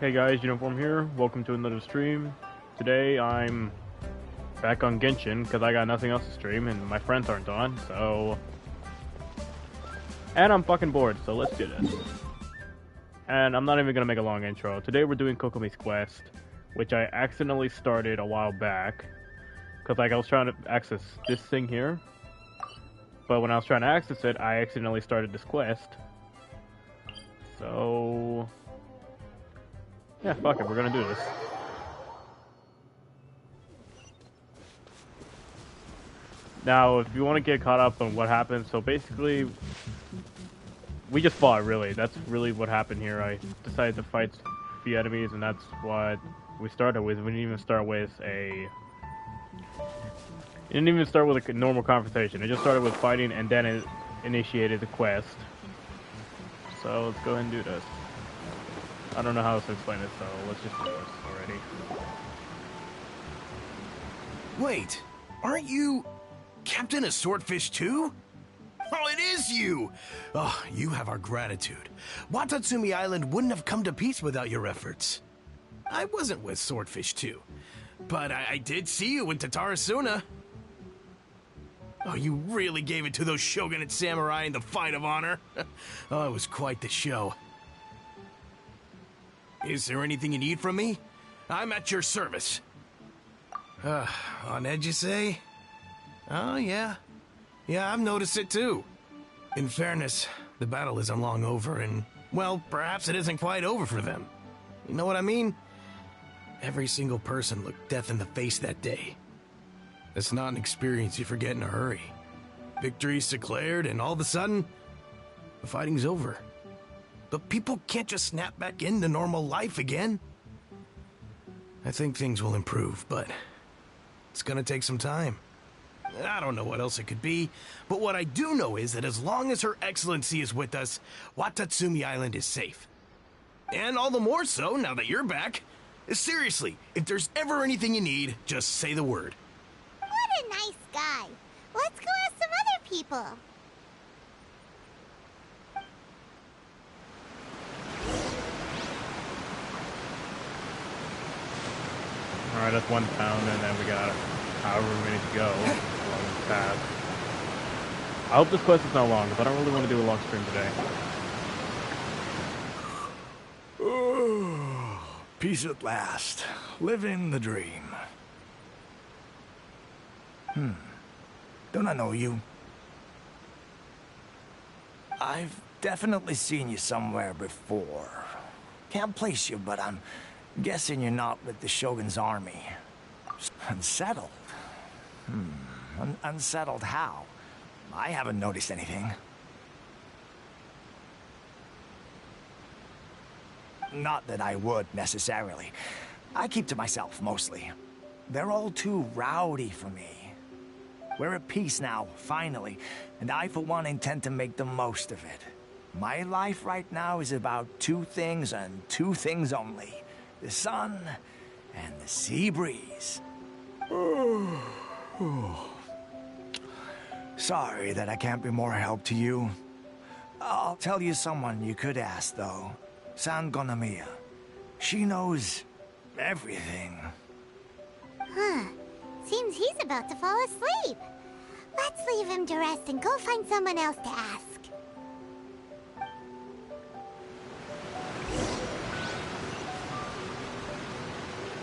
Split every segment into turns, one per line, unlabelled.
Hey guys, Uniform here. Welcome to another stream. Today I'm back on Genshin because I got nothing else to stream and my friends aren't on, so... And I'm fucking bored, so let's do this. And I'm not even gonna make a long intro. Today we're doing Kokomi's quest, which I accidentally started a while back. Because I was trying to access this thing here. But when I was trying to access it, I accidentally started this quest. So... yeah, fuck it, we're gonna do this. Now, if you want to get caught up on what happened, so basically, we just fought, really. That's really what happened here. I decided to fight a few enemies, and that's what we started with. We didn't even start with a... It didn't even start with a normal conversation. It just started with fighting, and then it initiated the quest. So, let's go ahead and do this. I don't know how else to explain it, so let's just do this already.
Wait, aren't you Captain of Swordfish too? Oh, it is you! Oh, you have our gratitude. Watatsumi Island wouldn't have come to peace without your efforts. I wasn't with Swordfish 2, but I did see you in Tatarasuna. Oh, you really gave it to those shogunate samurai in the fight of honor. Oh, it was quite the show. Is there anything you need from me? I'm at your service. On edge, you say? Oh, yeah. Yeah, I've noticed it too. In fairness, the battle isn't long over, and, well, perhaps it isn't quite over for them. You know what I mean? Every single person looked death in the face that day. It's not an experience you forget in a hurry. Victory's declared, and all of a sudden, the fighting's over. But people can't just snap back into normal life again. I think things will improve, but it's gonna take some time. I don't know what else it could be, but what I do know is that as long as Her Excellency is with us, Watatsumi Island is safe. And all the more so now that you're back. Seriously, if there's ever anything you need, just say the word.
What a nice guy. Let's go ask some other people.
Alright, that's one pound, and then we got however many to go along this path. I hope this quest is not long, because I don't really want to do a long stream today.
Oh, peace at last. Living the dream. Don't I know you? I've definitely seen you somewhere before. Can't place you, but I'm guessing you're not with the Shogun's army. Unsettled? Unsettled how? I haven't noticed anything. Not that I would, necessarily. I keep to myself, mostly. They're all too rowdy for me. We're at peace now, finally, and I, for one, intend to make the most of it. My life right now is about two things and two things only. The sun and the sea breeze. Sorry that I can't be more help to you. I'll tell you someone you could ask, though. Sangonomiya. She knows everything.
Huh. Seems he's about to fall asleep. Let's leave him to rest and go find someone else to ask.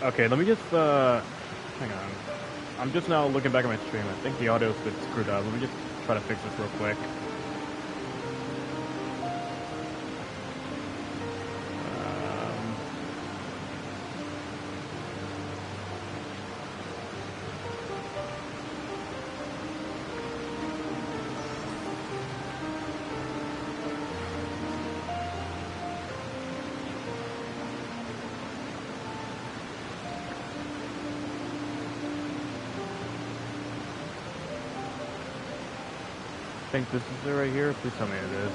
Okay, let me just, hang on. I'm just now looking back at my stream. I think the audio's a bit screwed up. Let me just try to fix this real quick. I think this is it right here. Please tell me it is.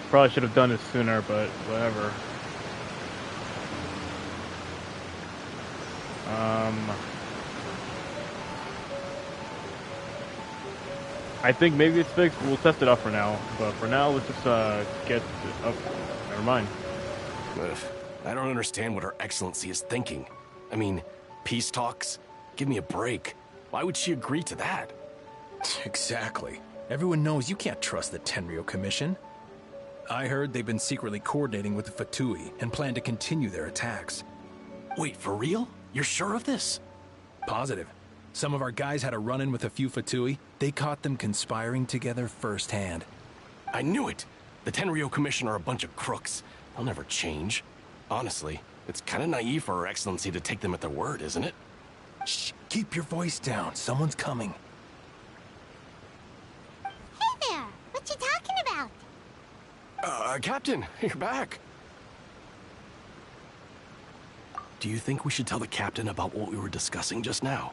Probably should have done this sooner, but whatever. I think maybe it's fixed. We'll test it out for now. But for now, let's just get. Oh, never mind.
Ugh, I don't understand what Her Excellency is thinking. I mean, peace talks? Give me a break. Why would she agree to that?
Exactly. Everyone knows you can't trust the Tenryo Commission. I heard they've been secretly coordinating with the Fatui and plan to continue their attacks.
Wait, for real? You're sure of this?
Positive. Some of our guys had a run-in with a few Fatui. They caught them conspiring together firsthand.
I knew it! The Tenryo Commission are a bunch of crooks. They'll never change. Honestly, it's kind of naive for Her Excellency to take them at their word, isn't it?
Shh, keep your voice down. Someone's coming.
Hey there! What you talking about?
Captain, you're back. Do you think we should tell the captain about what we were discussing just now?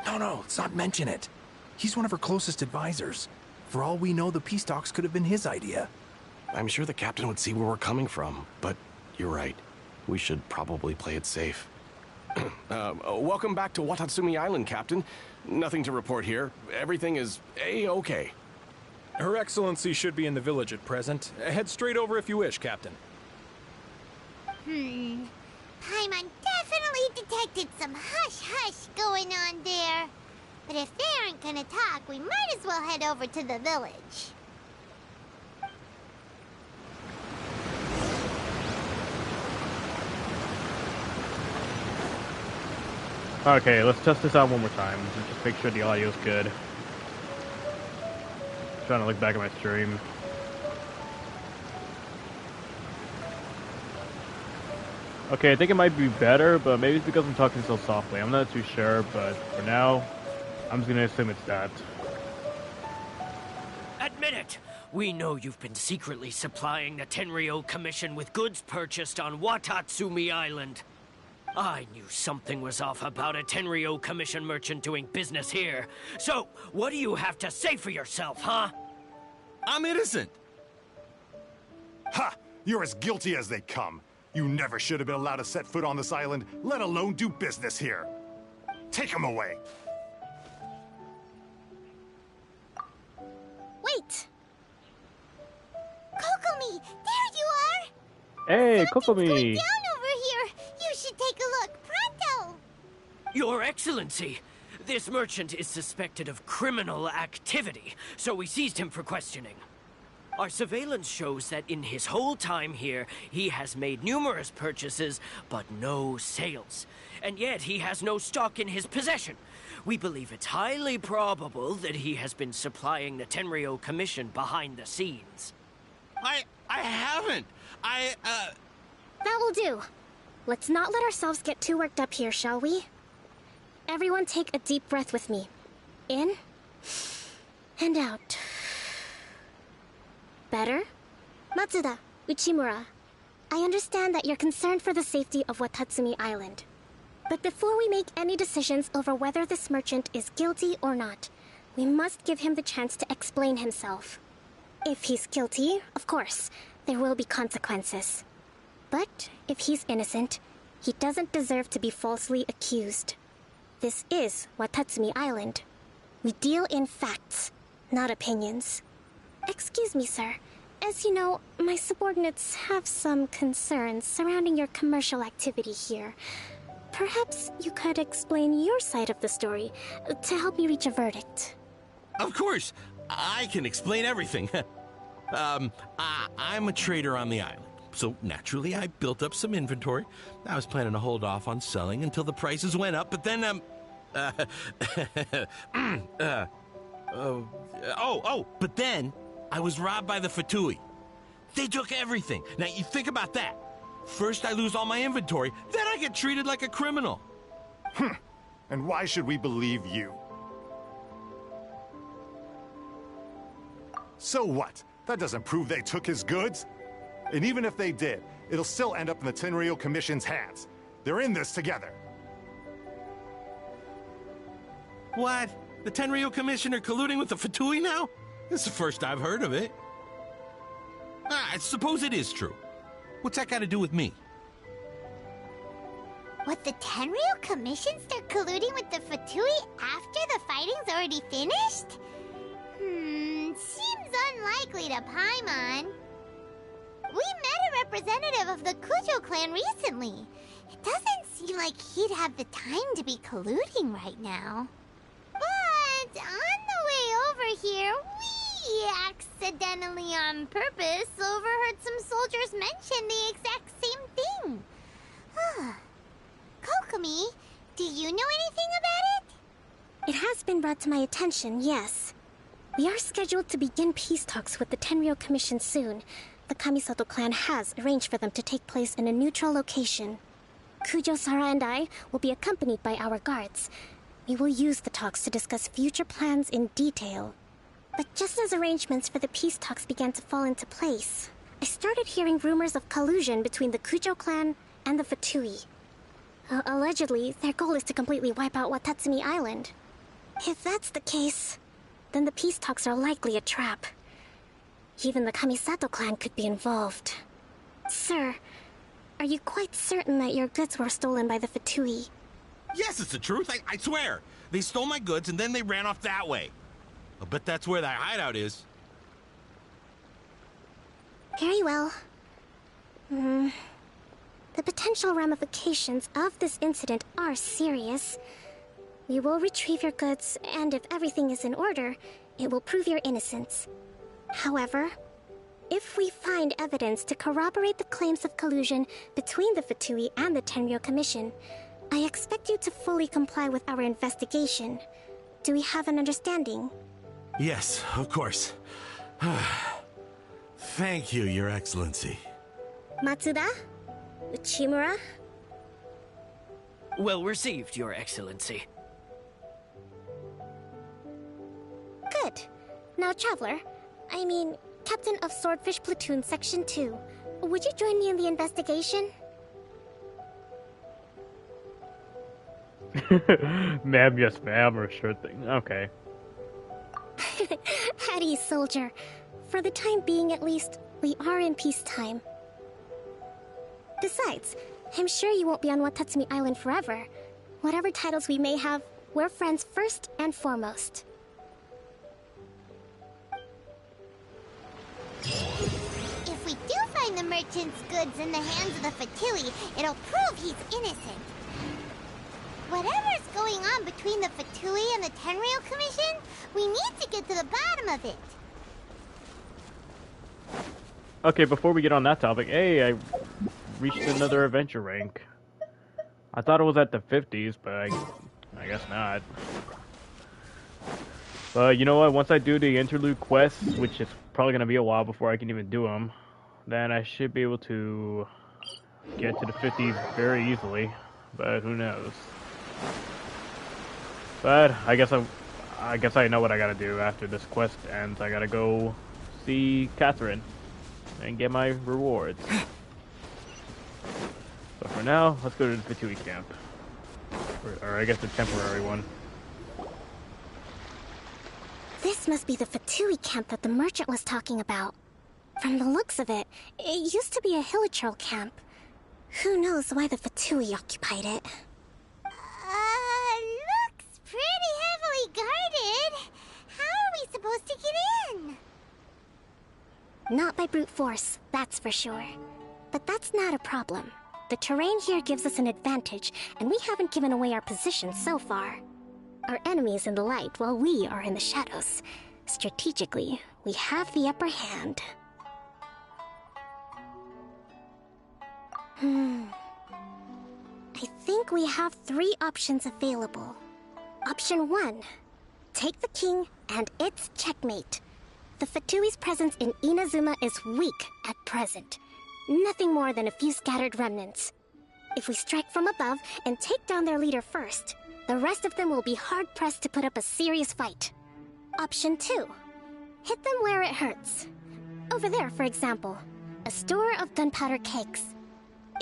No, let's not mention it. He's one of our closest advisors. For all we know, the peace talks could have been his idea.
I'm sure the captain would see where we're coming from, but you're right. We should probably play it safe. Welcome back to Watatsumi Island, Captain. Nothing to report here. Everything is A-okay.
Her Excellency should be in the village at present. Head straight over if you wish, Captain.
Paimon definitely detected some hush-hush going on there. But if they aren't gonna talk, we might as well head over to the village.
Okay, let's test this out one more time. Just make sure the audio's good. Trying to look back at my stream. Okay, I think it might be better, but maybe it's because I'm talking so softly. I'm not too sure, but for now, I'm just gonna assume it's that.
Admit it! We know you've been secretly supplying the Tenryo Commission with goods purchased on Watatsumi Island. I knew something was off about a Tenryo Commission merchant doing business here. So, what do you have to say for yourself, huh?
I'm innocent.
Ha! You're as guilty as they come. You never should have been allowed to set foot on this island, let alone do business here. Take him away.
Wait! Kokomi! There you are!
Hey,
Something's
Kokomi!
going down over here! You should take a look, pronto!
Your Excellency, this merchant is suspected of criminal activity, so we seized him for questioning. Our surveillance shows that in his whole time here, he has made numerous purchases, but no sales. And yet he has no stock in his possession. We believe it's highly probable that he has been supplying the Tenryo Commission behind the scenes.
I haven't.
That will do. Let's not let ourselves get too worked up here, shall we? Everyone take a deep breath with me. In and out. Better? Matsuda, Uchimura, I understand that you're concerned for the safety of Watatsumi Island. But before we make any decisions over whether this merchant is guilty or not, we must give him the chance to explain himself. If he's guilty, of course, there will be consequences. But if he's innocent, he doesn't deserve to be falsely accused. This is Watatsumi Island. We deal in facts, not opinions. Excuse me, sir. As you know, my subordinates have some concerns surrounding your commercial activity here. Perhaps you could explain your side of the story to help me reach a verdict.
Of course, I can explain everything. I'm a trader on the island, so naturally I built up some inventory. I was planning to hold off on selling until the prices went up, but then, but then I was robbed by the Fatui. They took everything. Now, you think about that. First, I lose all my inventory, then I get treated like a criminal.
And why should we believe you? So what? That doesn't prove they took his goods. And even if they did, it'll still end up in the Tenryo Commission's hands. They're in this together.
What? The Tenryo Commission are colluding with the Fatui now? This is the first I've heard of it. I suppose it is true. What's that got to do with me?
What, the Tenryo Commission start colluding with the Fatui after the fighting's already finished? unlikely to Paimon. We met a representative of the Kujo clan recently. It doesn't seem like he'd have the time to be colluding right now. But on the way over here, we accidentally on purpose overheard some soldiers mention the exact same thing. Kokomi, do you know anything about it?
It has been brought to my attention, yes. We are scheduled to begin peace talks with the Tenryou Commission soon. The Kamisato clan has arranged for them to take place in a neutral location. Kujo-Sara and I will be accompanied by our guards. We will use the talks to discuss future plans in detail. But just as arrangements for the peace talks began to fall into place, I started hearing rumors of collusion between the Kujo clan and the Fatui. Allegedly, their goal is to completely wipe out Watatsumi Island. If that's the case, then the peace talks are likely a trap. Even the Kamisato clan could be involved. Sir, are you quite certain that your goods were stolen by the Fatui?
Yes, it's the truth. I swear. They stole my goods and then they ran off that way. I'll bet that's where that hideout is.
Very well. The potential ramifications of this incident are serious. We will retrieve your goods, and if everything is in order, it will prove your innocence. However, if we find evidence to corroborate the claims of collusion between the Fatui and the Tenryou Commission, I expect you to fully comply with our investigation. Do we have an understanding?
Yes, of course. Thank you, Your Excellency.
Matsuda? Uchimura?
Well received, Your Excellency.
Good. Now, Traveler, Captain of Swordfish Platoon Section 2, would you join me in the investigation?
Ma'am, yes ma'am, or sure thing. Okay.
At ease, soldier. For the time being, at least, we are in peacetime. Besides, I'm sure you won't be on Watatsumi Island forever. Whatever titles we may have, we're friends first and foremost.
If we do find the merchant's goods in the hands of the Fatui, it'll prove he's innocent. Whatever's going on between the Fatui and the Tenryou Commission, we need to get to the bottom of it.
Okay, before we get on that topic, hey, I reached another adventure rank. I thought it was at the 50s, but I guess not. But you know what? Once I do the interlude quests, which is probably going to be a while before I can even do them, then I should be able to get to the 50s very easily. But who knows? But I guess I know what I gotta do after this quest ends. I gotta go see Catherine and get my rewards. But for now, let's go to the Fatui camp. Or I guess the temporary one.
This must be the Fatui camp that the merchant was talking about. From the looks of it, it used to be a Hilichurl camp. Who knows why the Fatui occupied it?
Looks pretty heavily guarded. How are we supposed to get in?
Not by brute force, that's for sure. But that's not a problem. The terrain here gives us an advantage, and we haven't given away our position so far. Our enemy is in the light while we are in the shadows. Strategically, we have the upper hand. I think we have 3 options available. Option 1. Take the king, and it's checkmate. The Fatui's presence in Inazuma is weak at present. Nothing more than a few scattered remnants. If we strike from above and take down their leader first, the rest of them will be hard-pressed to put up a serious fight. Option 2. Hit them where it hurts. Over there, for example, a store of gunpowder kegs.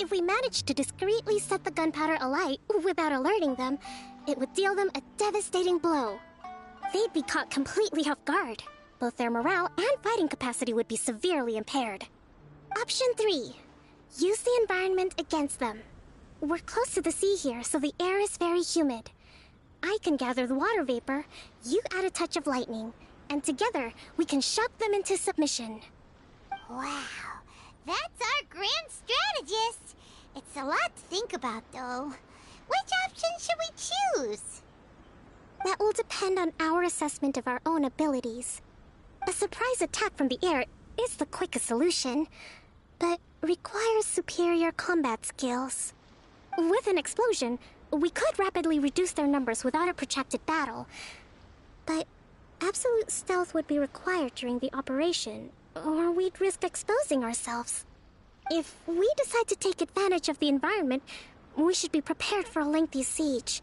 If we manage to discreetly set the gunpowder alight without alerting them, it would deal them a devastating blow. They'd be caught completely off guard. Both their morale and fighting capacity would be severely impaired. Option 3. Use the environment against them. We're close to the sea here, so the air is very humid. I can gather the water vapor, you add a touch of lightning, and together we can shock them into submission.
Wow, that's our grand strategist. It's a lot to think about, though. Which option should we choose?
That will depend on our assessment of our own abilities. A surprise attack from the air is the quickest solution, but requires superior combat skills. With an explosion, we could rapidly reduce their numbers without a protracted battle, but absolute stealth would be required during the operation, or we'd risk exposing ourselves. If we decide to take advantage of the environment, we should be prepared for a lengthy siege.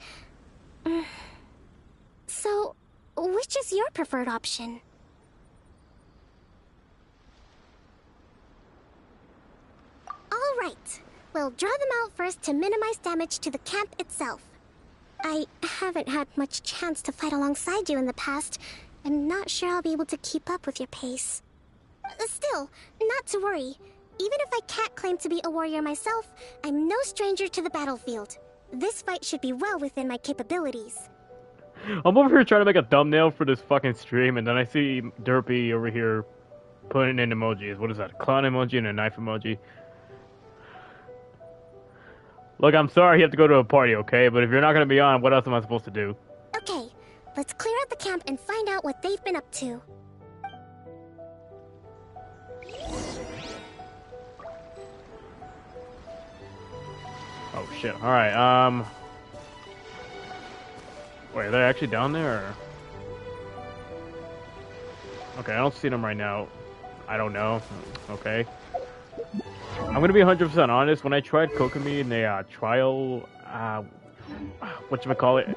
So, which is your preferred option? All right. We'll draw them out first to minimize damage to the camp itself. I haven't had much chance to fight alongside you in the past. I'm not sure I'll be able to keep up with your pace. Still, not to worry. Even if I can't claim to be a warrior myself, I'm no stranger to the battlefield. This fight should be well within my capabilities.
I'm over here trying to make a thumbnail for this fucking stream, and then I see Derpy over here putting in emojis. What is that? A clown emoji and a knife emoji. Look, I'm sorry you have to go to a party, okay? But if you're not gonna be on, what else am I supposed to do?
Okay, let's clear out the camp and find out what they've been up to.
Oh shit, alright, wait, are they actually down there, or? Okay, I don't see them right now. I don't know. Okay. I'm gonna be 100% honest, when I tried Kokomi in the, trial, whatchamacallit?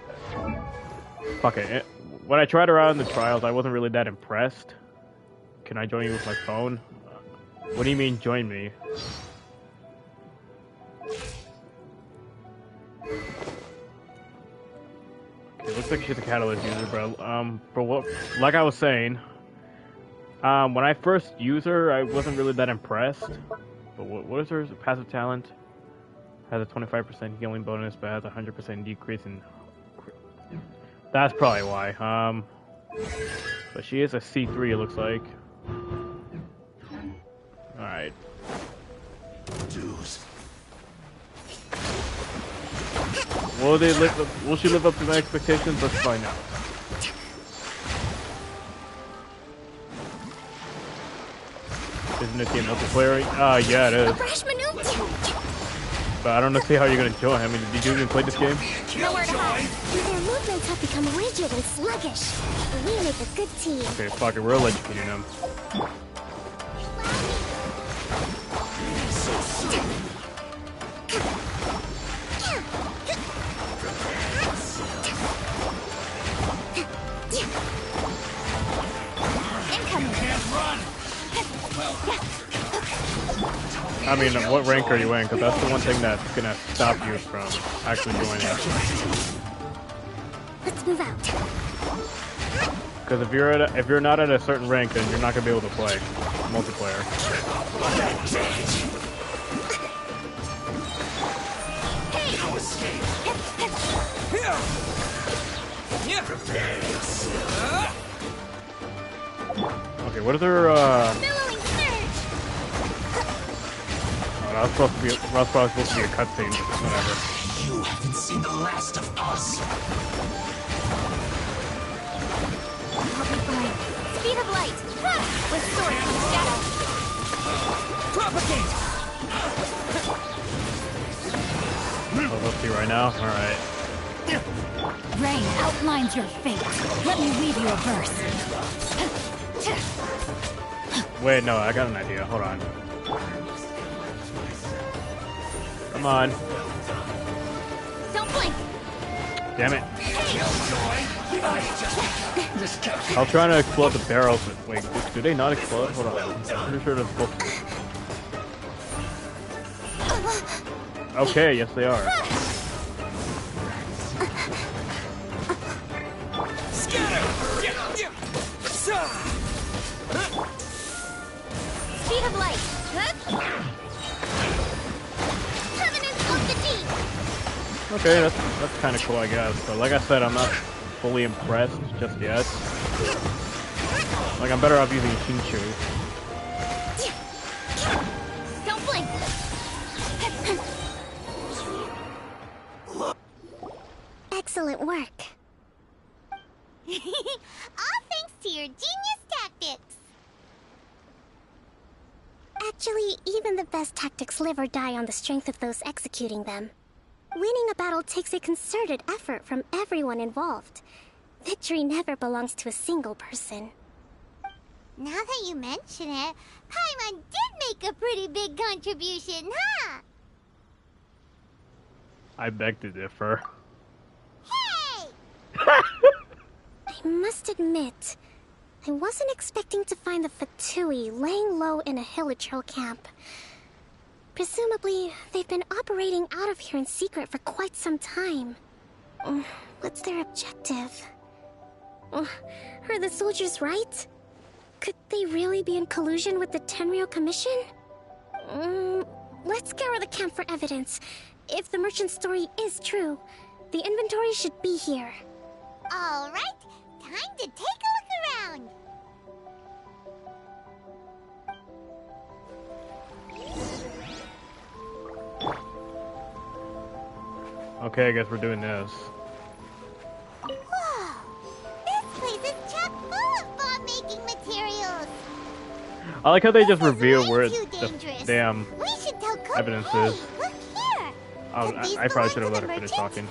Fuck it. When I tried her out in the trials, I wasn't really that impressed. Can I join you with my phone? What do you mean, join me? It looks like she's a catalyst user, but what, like I was saying, when I first used her, I wasn't really that impressed. But what is her passive talent? Has a 25% healing bonus, but has a 100% decrease in. That's probably why. But she is a C3, it looks like. All right. Will she live up to my expectations? Let's find out. Isn't it game multiplayer? Yeah, it is. But I don't know see how you're gonna join. I mean, did you even play this game?
Nowhere to hide. Their movements have become rigid and sluggish. We make a good team.
Okay, fuck it, we're electrocuting them. I mean, what rank are you in? Because that's the one thing that's gonna stop you from actually joining.
Let's move out.
Because if you're not at a certain rank, then you're not gonna be able to play multiplayer. Okay, what are their that was probably supposed to be a cutscene, but whatever.
You haven't seen the last of us.
I'll be fine. Speed of light! With sword from shadow.
Propagate!
Oh, let's see right now. Alright.
Rain outlines your fate. Let me weave you a verse.
Wait, no, I got an idea. Hold on. Come on.
Don't blink!
Damn it. I was trying to explode the barrels, but wait, do they not explode? Hold on. I'm pretty sure they're supposed to. Okay, yes they are.
Speed of light!
Okay, that's kind of cool, I guess. But like I said, I'm not fully impressed just yet. Like, I'm better off using tinctures.
Don't blink!
Excellent work.
All thanks to your genius tactics!
Actually, even the best tactics live or die on the strength of those executing them. Winning a battle takes a concerted effort from everyone involved. Victory never belongs to a single person.
Now that you mention it, Paimon did make a pretty big contribution, huh?
I beg to differ.
Hey!
I must admit, I wasn't expecting to find the Fatui laying low in a Hilichurl camp. Presumably, they've been operating out of here in secret for quite some time. What's their objective? Are the soldiers right? Could they really be in collusion with the Tenryou Commission? Let's scour the camp for evidence. If the merchant's story is true, the inventory should be here.
Alright, time to take a look around.
Okay, I guess we're doing this.
Whoa! This place is chock full of bomb-making materials!
I like how they just
This is
reveal
way
where
too
the
dangerous.
damn
We should tell Kokomi.
evidence
Hey,
is.
look here!
Oh,
Could these
I probably
belong
should have
to
let
the
her finish
merchant?
talking.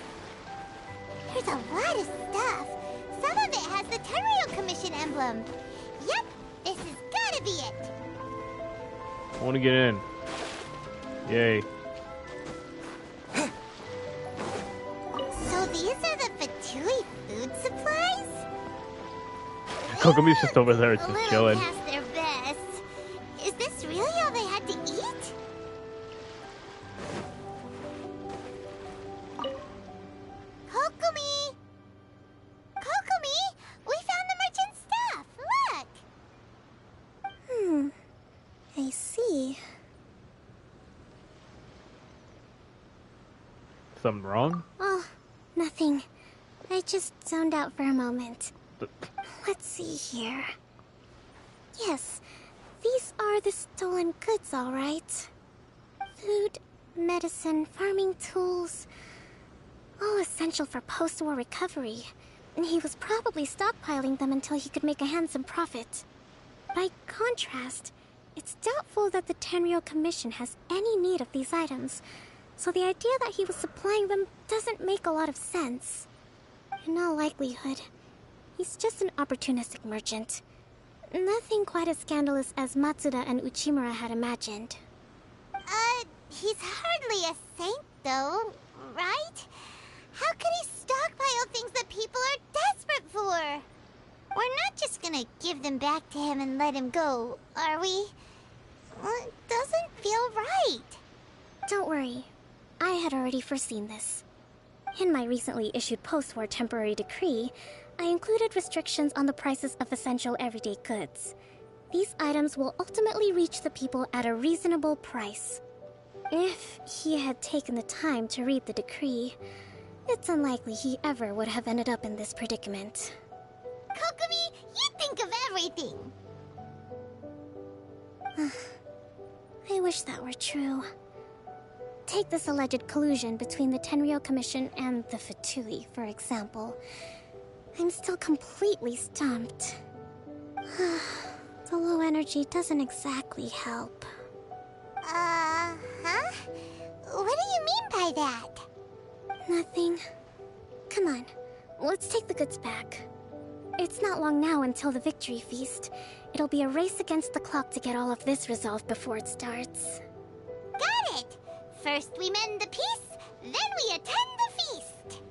There's a lot of stuff. Some of it has the Tenryou Commission emblem. Yep, this has gotta be it.
I want to get in. Yay.
So these are the Fatui food supplies?
Kokomi's just over there
A
just
little
chilling.
past their best. Is this really all they had to eat? Kokomi! Kokomi! We found the merchant's stuff! Look!
I see.
Something wrong?
Oh, nothing. I just zoned out for a moment.
Th-
Let's see here. Yes, these are the stolen goods, all right. Food, medicine, farming tools. All essential for post-war recovery. And he was probably stockpiling them until he could make a handsome profit. By contrast, it's doubtful that the Tenryou Commission has any need of these items, so the idea that he was supplying them doesn't make a lot of sense. In all likelihood, he's just an opportunistic merchant. Nothing quite as scandalous as Matsuda and Uchimura had imagined.
He's hardly a saint, though, right? How could he stockpile things that people are desperate for? We're not just gonna give them back to him and let him go, are we? Well, it doesn't feel right.
Don't worry, I had already foreseen this. In my recently issued post-war temporary decree, I included restrictions on the prices of essential everyday goods. These items will ultimately reach the people at a reasonable price. If he had taken the time to read the decree, it's unlikely he ever would have ended up in this predicament.
Kokomi, you think of everything!
I wish that were true. Take this alleged collusion between the Tenryou Commission and the Fatui, for example. I'm still completely stumped. The low energy doesn't exactly help.
Huh? What do you mean by that?
Nothing. Come on, let's take the goods back. It's not long now until the victory feast. It'll be a race against the clock to get all of this resolved before it starts.
Got it! First we mend the peace, then we attend the feast!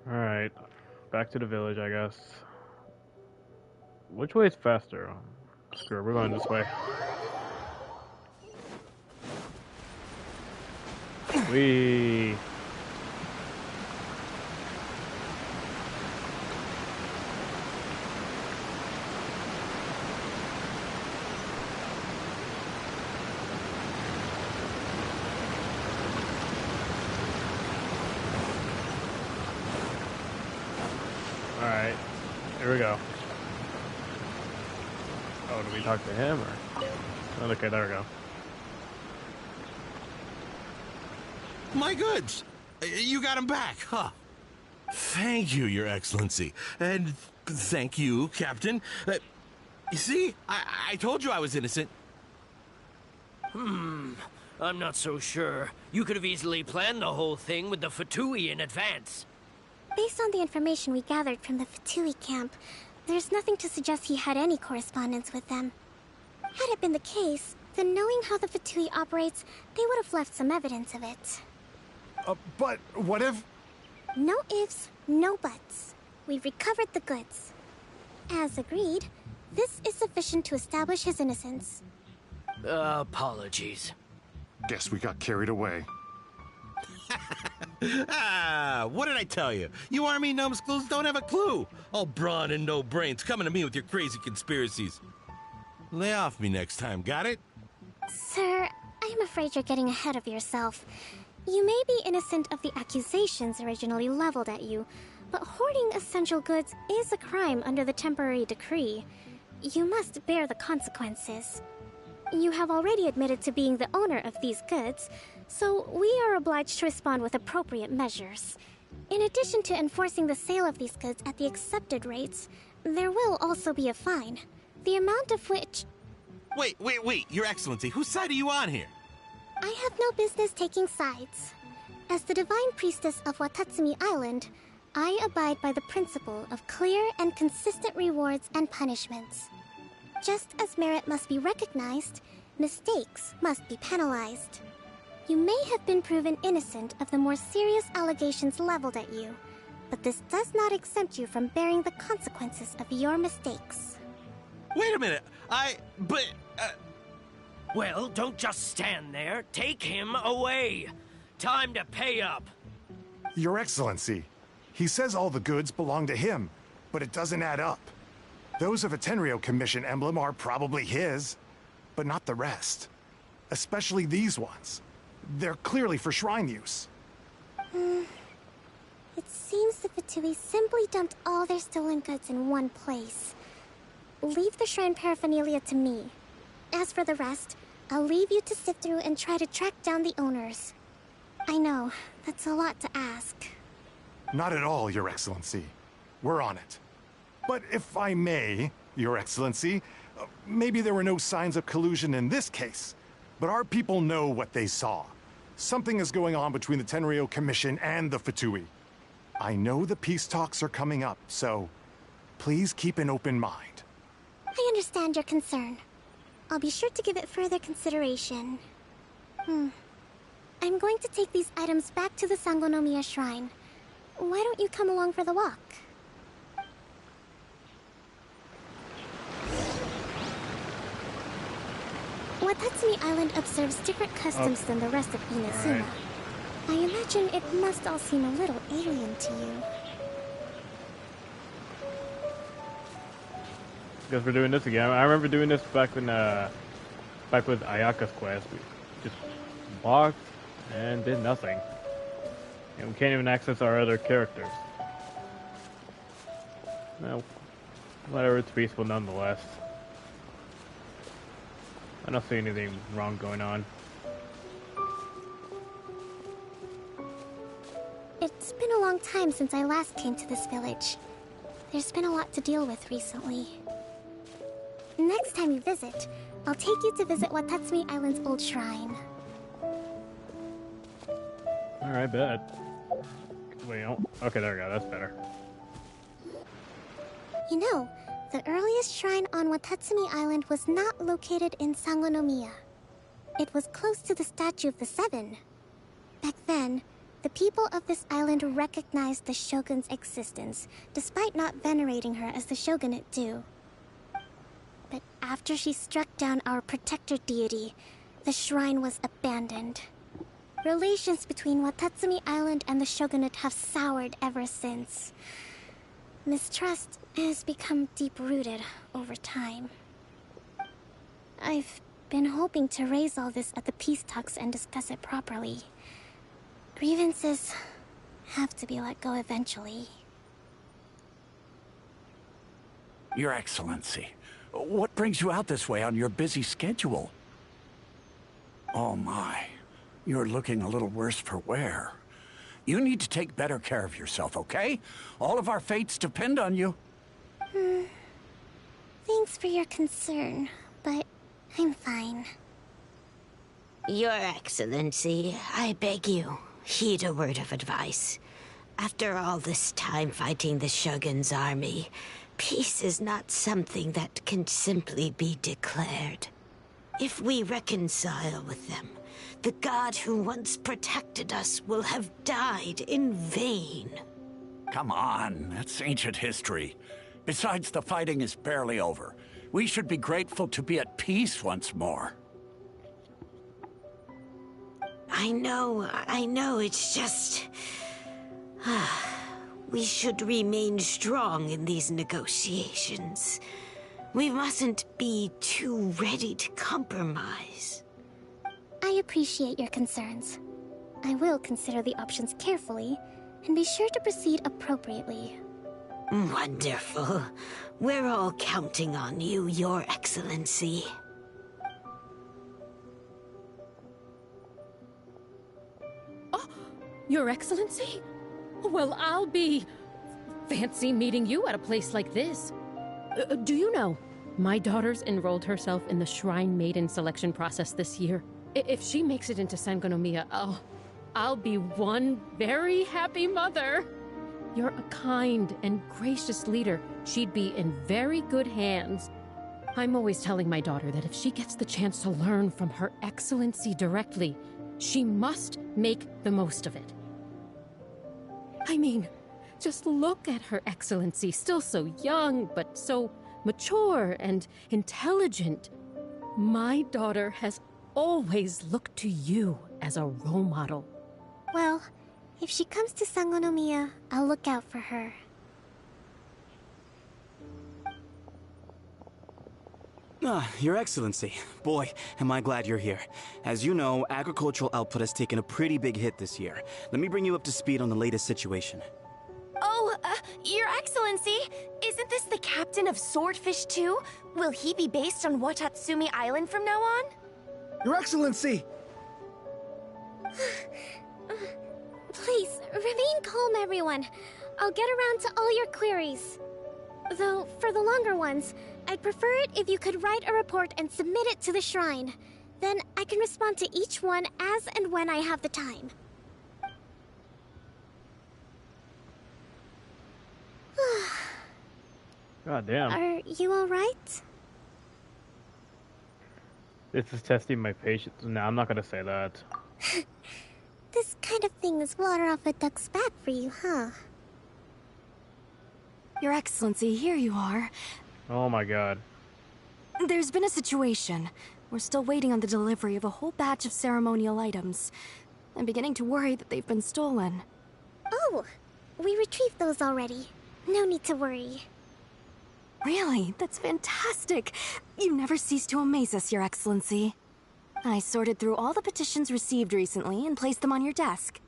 Alright. Back to the village, I guess. Which way is faster? Screw it, we're going this way. Whee! Here we go. Oh, do we talk to him or? Oh, okay, there we go.
My goods! You got them back, huh? Thank you, Your Excellency. And thank you, Captain. You see, I told you I was innocent.
I'm not so sure. You could have easily planned the whole thing with the Fatui in advance.
Based on the information we gathered from the Fatui camp, there's nothing to suggest he had any correspondence with them. Had it been the case, then knowing how the Fatui operates, they would have left some evidence of it.
But what if...
No ifs, no buts. We've recovered the goods. As agreed, this is sufficient to establish his innocence.
Apologies.
Guess we got carried away.
What did I tell you? You army numbskulls don't have a clue. All brawn and no brains coming to me with your crazy conspiracies. Lay off me next time, got it?
Sir, I'm afraid you're getting ahead of yourself. You may be innocent of the accusations originally leveled at you, but hoarding essential goods is a crime under the temporary decree. You must bear the consequences. You have already admitted to being the owner of these goods, so we are obliged to respond with appropriate measures. In addition to enforcing the sale of these goods at the accepted rates, there will also be a fine, the amount of which...
Wait, Your Excellency, whose side are you on here?
I have no business taking sides. As the Divine Priestess of Watatsumi Island, I abide by the principle of clear and consistent rewards and punishments. Just as merit must be recognized, mistakes must be penalized. You may have been proven innocent of the more serious allegations leveled at you, but this does not exempt you from bearing the consequences of your mistakes.
Wait a minute,
Well, don't just stand there. Take him away. Time to pay up.
Your Excellency, he says all the goods belong to him, but it doesn't add up. Those of a Tenryo Commission emblem are probably his, but not the rest. Especially these ones. They're clearly for shrine use.
It seems the Fatui simply dumped all their stolen goods in one place. Leave the shrine paraphernalia to me. As for the rest, I'll leave you to sift through and try to track down the owners. I know, that's a lot to ask.
Not at all, Your Excellency. We're on it. But if I may, Your Excellency, maybe there were no signs of collusion in this case, but our people know what they saw. Something is going on between the Tenryo Commission and the Fatui. I know the peace talks are coming up, so please keep an open mind.
I understand your concern. I'll be sure to give it further consideration. I'm going to take these items back to the Sangonomiya shrine. Why don't you come along for the walk? Watatsumi Island observes different customs than the rest of Inazuma.
Right.
I imagine it must all seem a little alien to you.
Guess we're doing this again. I remember doing this back when, back with Ayaka's quest. We just walked and did nothing. And we can't even access our other characters. No. Whatever, it's peaceful nonetheless. I don't see anything wrong going on.
It's been a long time since I last came to this village. There's been a lot to deal with recently. Next time you visit, I'll take you to visit Watatsumi Island's old shrine.
Alright, bet. Wait, oh, okay, there we go, that's better.
You know, the earliest shrine on Watatsumi Island was not located in Sangonomiya. It was close to the Statue of the Seven. Back then, the people of this island recognized the shogun's existence, despite not venerating her as the shogunate do. But after she struck down our protector deity, the shrine was abandoned. Relations between Watatsumi Island and the shogunate have soured ever since. Mistrust has become deep-rooted over time. I've been hoping to raise all this at the peace talks and discuss it properly. Grievances have to be let go eventually.
Your Excellency, what brings you out this way on your busy schedule? Oh my, you're looking a little worse for wear. You need to take better care of yourself, okay? All of our fates depend on you.
Thanks for your concern, but I'm fine.
Your Excellency, I beg you, heed a word of advice. After all this time fighting the Shogun's army, peace is not something that can simply be declared. If we reconcile with them, the god who once protected us will have died in vain.
Come on, that's ancient history. Besides, the fighting is barely over. We should be grateful to be at peace once more.
I know, it's just... we should remain strong in these negotiations. We mustn't be too ready to compromise.
I appreciate your concerns. I will consider the options carefully, and be sure to proceed appropriately.
Wonderful. We're all counting on you, Your Excellency.
Oh, Your Excellency? Well, I'll be... fancy meeting you at a place like this. Do you know, my daughter's enrolled herself in the Shrine Maiden selection process this year. If she makes it into Sangonomiya, I'll be one very happy mother. You're a kind and gracious leader. She'd be in very good hands. I'm always telling my daughter that if she gets the chance to learn from Her Excellency directly, she must make the most of it. I mean, just look at Her Excellency, still so young, but so mature and intelligent. My daughter has always looked to you as a role model.
Well, if she comes to Sangonomiya, I'll look out for her.
Your Excellency. Boy, am I glad you're here. As you know, agricultural output has taken a pretty big hit this year. Let me bring you up to speed on the latest situation.
Oh, Your Excellency, isn't this the captain of Swordfish 2? Will he be based on Watatsumi Island from now on?
Your Excellency!
Please, remain calm, everyone. I'll get around to all your queries. Though, for the longer ones, I'd prefer it if you could write a report and submit it to the shrine. Then I can respond to each one as and when I have the time.
God damn.
Are you alright?
This is testing my patience. No, I'm not gonna say that.
This kind of thing is water off a duck's back for you, huh?
Your Excellency, here you are.
Oh my god.
There's been a situation. We're still waiting on the delivery of a whole batch of ceremonial items. I'm beginning to worry that they've been stolen.
Oh, we retrieved those already. No need to worry.
Really? That's fantastic. You never cease to amaze us, Your Excellency. I sorted through all the petitions received recently and placed them on your desk.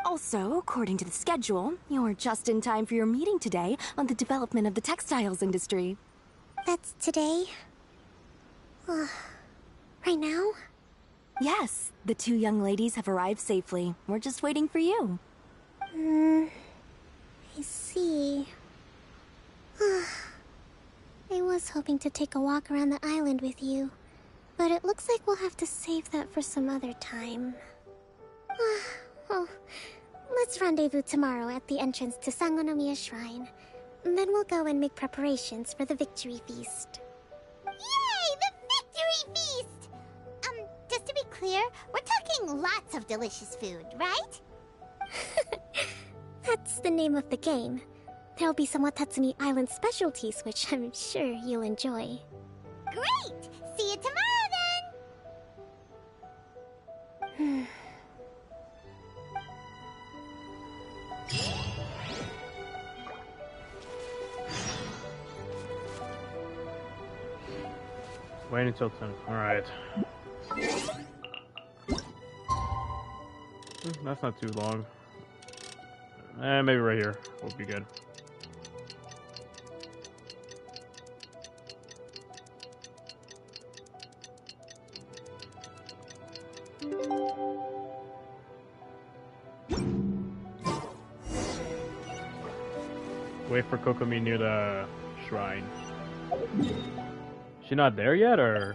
Also, according to the schedule, you're just in time for your meeting today on the development of the textiles industry.
That's today? Right now?
Yes, the two young ladies have arrived safely. We're just waiting for you.
I see. I was hoping to take a walk around the island with you, but it looks like we'll have to save that for some other time. Well, let's rendezvous tomorrow at the entrance to Sangonomiya Shrine. Then we'll go and make preparations for the victory feast.
Yay! The victory feast! Just to be clear, we're talking lots of delicious food, right?
That's the name of the game. There'll be some Watatsumi Island specialties, which I'm sure you'll enjoy.
Great! See you tomorrow, then!
Wait until 10. Alright. That's not too long. Maybe right here will be good. Wait for Kokomi near the shrine. She not there yet, or?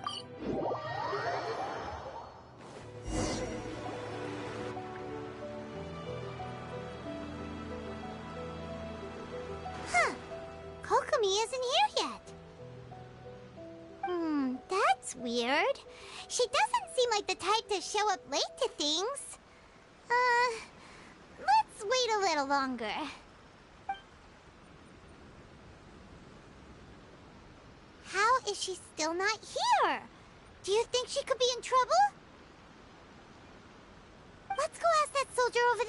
Huh. Kokomi isn't here yet. That's weird. She doesn't seem like the type to show up late to things. Let's wait a little longer. How is she still not here? Do you think she could be in trouble? Let's go ask that soldier over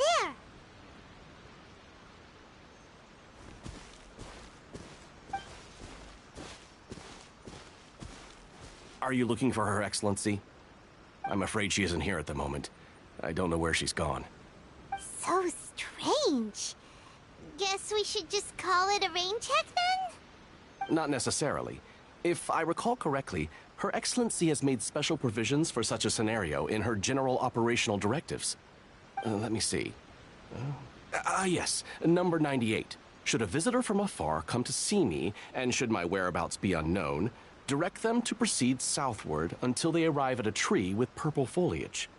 there.
Are you looking for Her Excellency? I'm afraid she isn't here at the moment. I don't know where she's gone.
So strange. Guess we should just call it a rain check then?
Not necessarily. If I recall correctly, Her Excellency has made special provisions for such a scenario in her general operational directives. Let me see. Yes, number 98. Should a visitor from afar come to see me, and should my whereabouts be unknown, direct them to proceed southward until they arrive at a tree with purple foliage.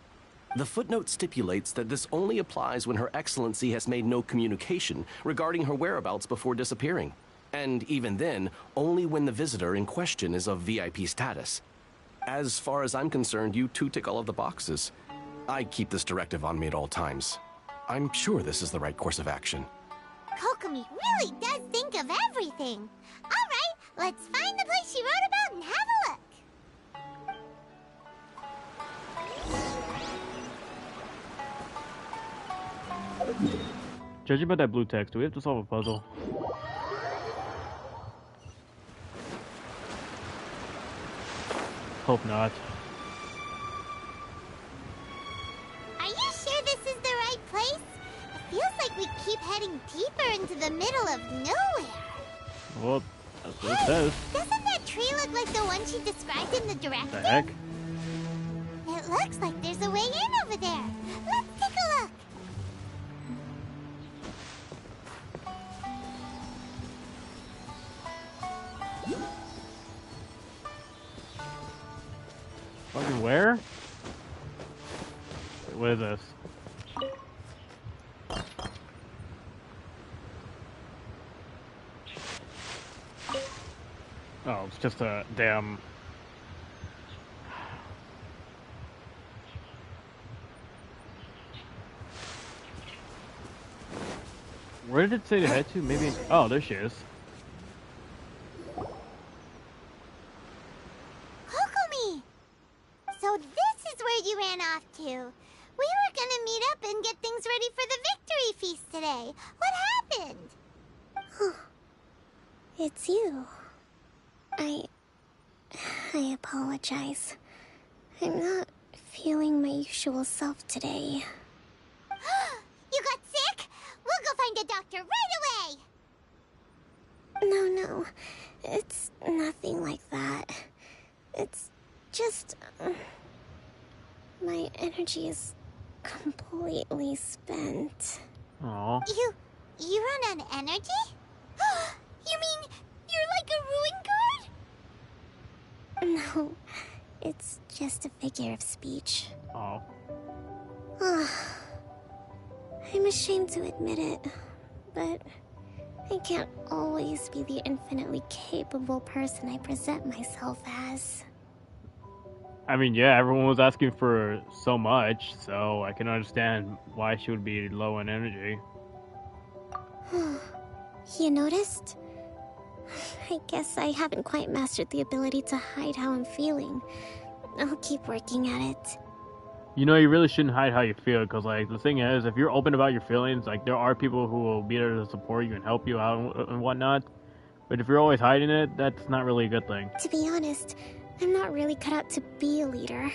The footnote stipulates that this only applies when Her Excellency has made no communication regarding her whereabouts before disappearing. And even then, only when the visitor in question is of VIP status. As far as I'm concerned, you two tick all of the boxes. I keep this directive on me at all times. I'm sure this is the right course of action.
Kokomi really does think of everything. All right, let's find the place she wrote about and have a look.
Judging by that blue text, do we have to solve a puzzle? Hope not.
Are you sure this is the right place? It feels like we keep heading deeper into the middle of nowhere.
Well, that's what it says.
Doesn't that tree look like the one she described in the directive?
The heck?
It looks like there's a way in over there. Let's take a look.
Fucking where? Wait, what is this? Oh, it's just a damn... Where did it say to head to? Maybe... Oh, there she is.
Kokomi! So this is where you ran off to. We were gonna meet up and get things ready for the victory feast today. What happened?
It's you. I apologize. I'm not feeling my usual self today.
You got sick? We'll go find a doctor right away!
No. It's nothing like that. It's just... my energy is completely spent.
Aww.
You run on energy? You mean you're like a ruin guard?
No, it's just a figure of speech.
Oh.
I'm ashamed to admit it, but I can't always be the infinitely capable person I present myself as.
I mean, yeah, everyone was asking for so much, so I can understand why she would be low in energy.
You noticed? I guess I haven't quite mastered the ability to hide how I'm feeling. I'll keep working at it.
You know, you really shouldn't hide how you feel, because, like, the thing is, if you're open about your feelings, like, there are people who will be there to support you and help you out and whatnot. But if you're always hiding it, that's not really a good thing.
To be honest, I'm not really cut out to be a leader.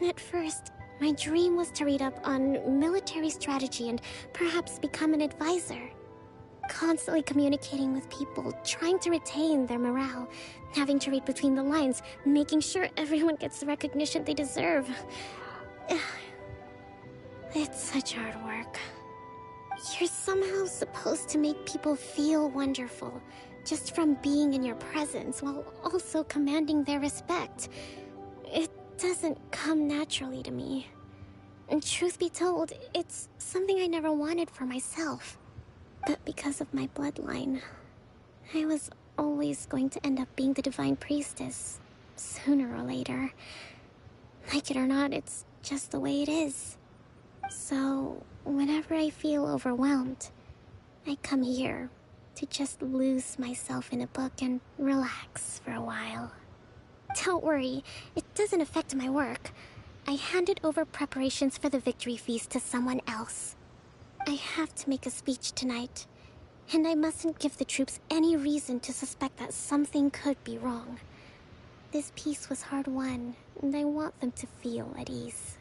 At first, my dream was to read up on military strategy and perhaps become an advisor. Constantly communicating with people, trying to retain their morale, having to read between the lines, making sure everyone gets the recognition they deserve. It's such hard work. You're somehow supposed to make people feel wonderful, just from being in your presence, while also commanding their respect. It doesn't come naturally to me. And truth be told, it's something I never wanted for myself. But because of my bloodline, I was always going to end up being the Divine Priestess, sooner or later. Like it or not, it's just the way it is. So, whenever I feel overwhelmed, I come here to just lose myself in a book and relax for a while. Don't worry, it doesn't affect my work. I handed over preparations for the victory feast to someone else. I have to make a speech tonight, and I mustn't give the troops any reason to suspect that something could be wrong. This peace was hard-won, and I want them to feel at ease.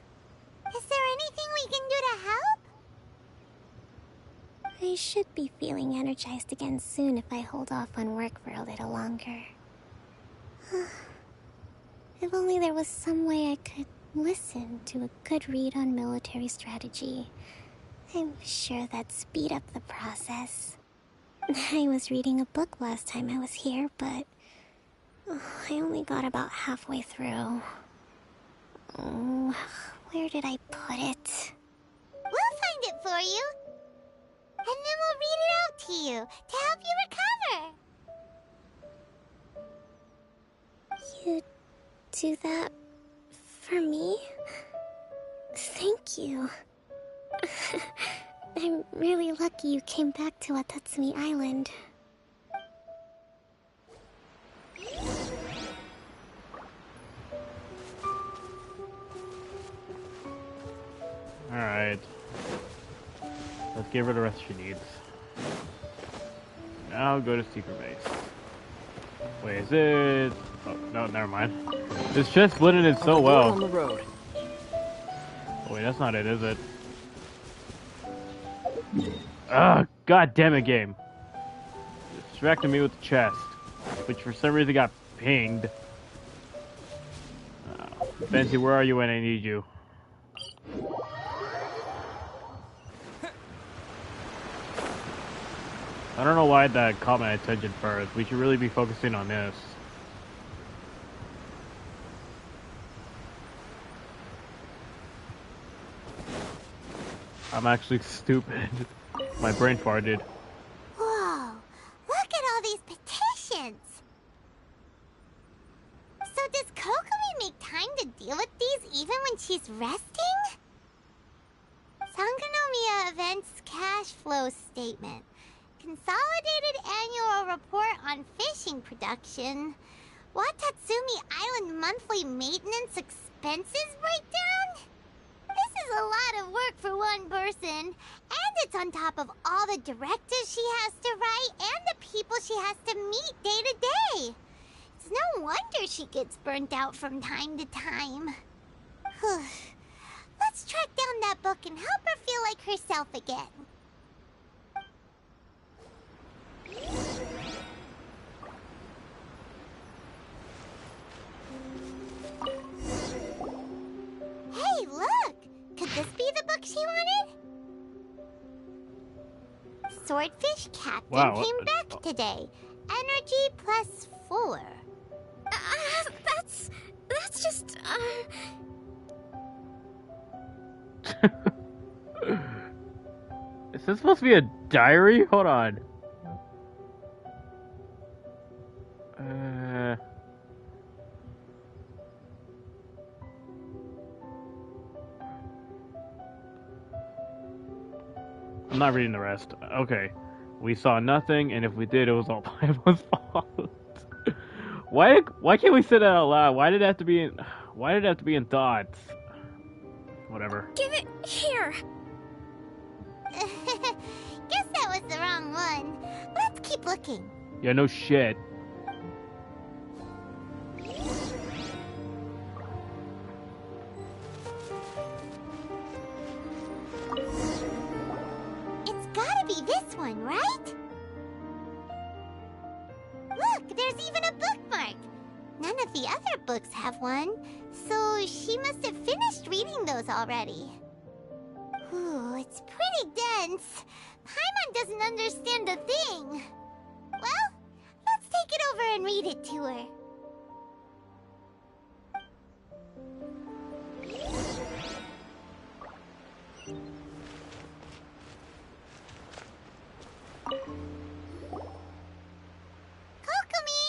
Is there anything we can do to help?
I should be feeling energized again soon if I hold off on work for a little longer. If only there was some way I could listen to a good read on military strategy. I'm sure that'd speed up the process. I was reading a book last time I was here, but I only got about halfway through. Oh, where did I put it?
We'll find it for you. And then we'll read it out to you to help you recover.
You do that for me? Thank you. I'm really lucky you came back to Watatsumi Island.
Alright. Let's give her the rest she needs. Now go to secret base. Wait, is it... Oh, no, never mind. This chest blended in so well.
On the road.
Oh, wait, that's not it, is it? Ugh, god damn it, game. Distracted me with the chest, which for some reason got pinged. Fancy, where are you when I need you? I don't know why that caught my attention first. We should really be focusing on this. I'm actually stupid. My brain farted.
Whoa, look at all these petitions. So does Kokomi make time to deal with these even when she's resting? Sangonomiya Events Cash Flow Statement. Consolidated Annual Report on Fishing Production. Watatsumi Island Monthly Maintenance Expenses Breakdown? This is a lot of work for one person, and it's on top of all the directives she has to write and the people she has to meet day to day. It's no wonder she gets burnt out from time to time. Let's track down that book and help her feel like herself again. Hey, look! Could this be the book she wanted? Swordfish Captain came back today. Energy +4.
That's just,
Is this supposed to be a diary? Hold on. I'm not reading the rest. Okay. We saw nothing, and if we did, it was all Paimon's fault. Why can't we say that out loud? Why did it have to be in thoughts? Whatever.
Give it here!
Guess that was the wrong one. Let's keep looking.
Yeah, no shit.
It's gotta be this one, right? Look, there's even a bookmark. None of the other books have one, so she must have finished reading those already. Ooh, it's pretty dense. Paimon doesn't understand a thing. Well, let's take it over and read it to her. Kokomi,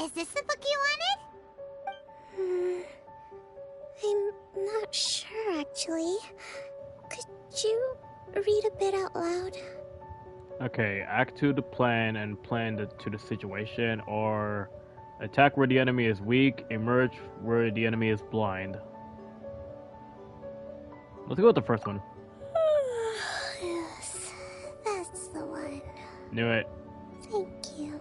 is this the book you wanted?
I'm not sure, actually. Could you read a bit out loud?
Okay, act to the plan and to the situation, or attack where the enemy is weak, emerge where the enemy is blind. Let's go with the first one.
Yes, that's the one.
Knew it.
Thank you.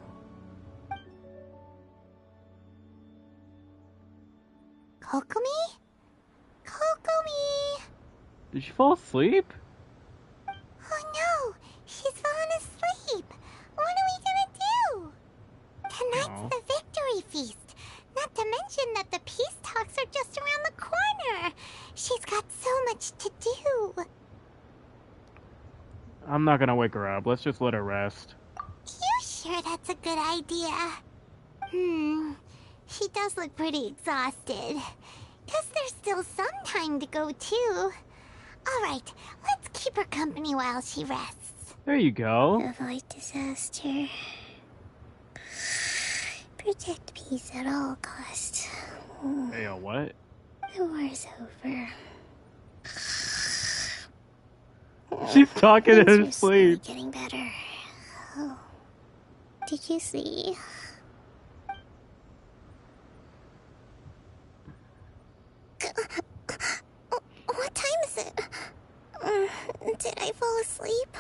Kokomi? Kokomi!
Did she fall asleep?
Oh no! She's fallen asleep! What are we gonna do? Tonight's the victory feast! Not to mention that the peace talks are just around the corner! She's got so much to do!
I'm not gonna wake her up. Let's just let her rest.
You sure that's a good idea? She does look pretty exhausted. Guess there's still some time to go, too. Alright, let's keep her company while she rests.
There you go.
Avoid disaster. Protect peace at all costs.
Hey, what?
The war's over.
She's talking in her
Things are slowly
sleep.
getting better. Oh. Did you see? What time is it? Did I fall asleep?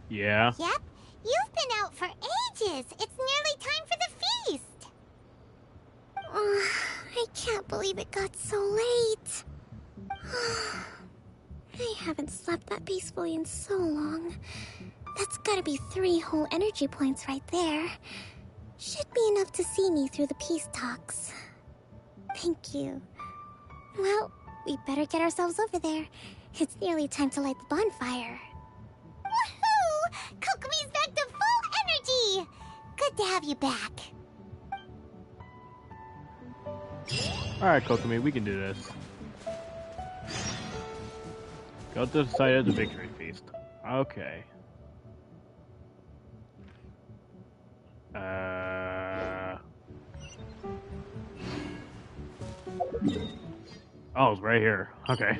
Yeah.
Yep, you've been out for ages. It's nearly time for the feast.
I can't believe it got so late. I haven't slept that peacefully in so long. That's gotta be 3 whole energy points right there. Should be enough to see me through the peace talks. Thank you. Well, we better get ourselves over there. It's nearly time to light the bonfire.
Woohoo! Kokomi's back to full energy! Good to have you back.
Alright, Kokomi, we can do this. Go to the site of the victory feast. Okay. Oh, it's right here. Okay.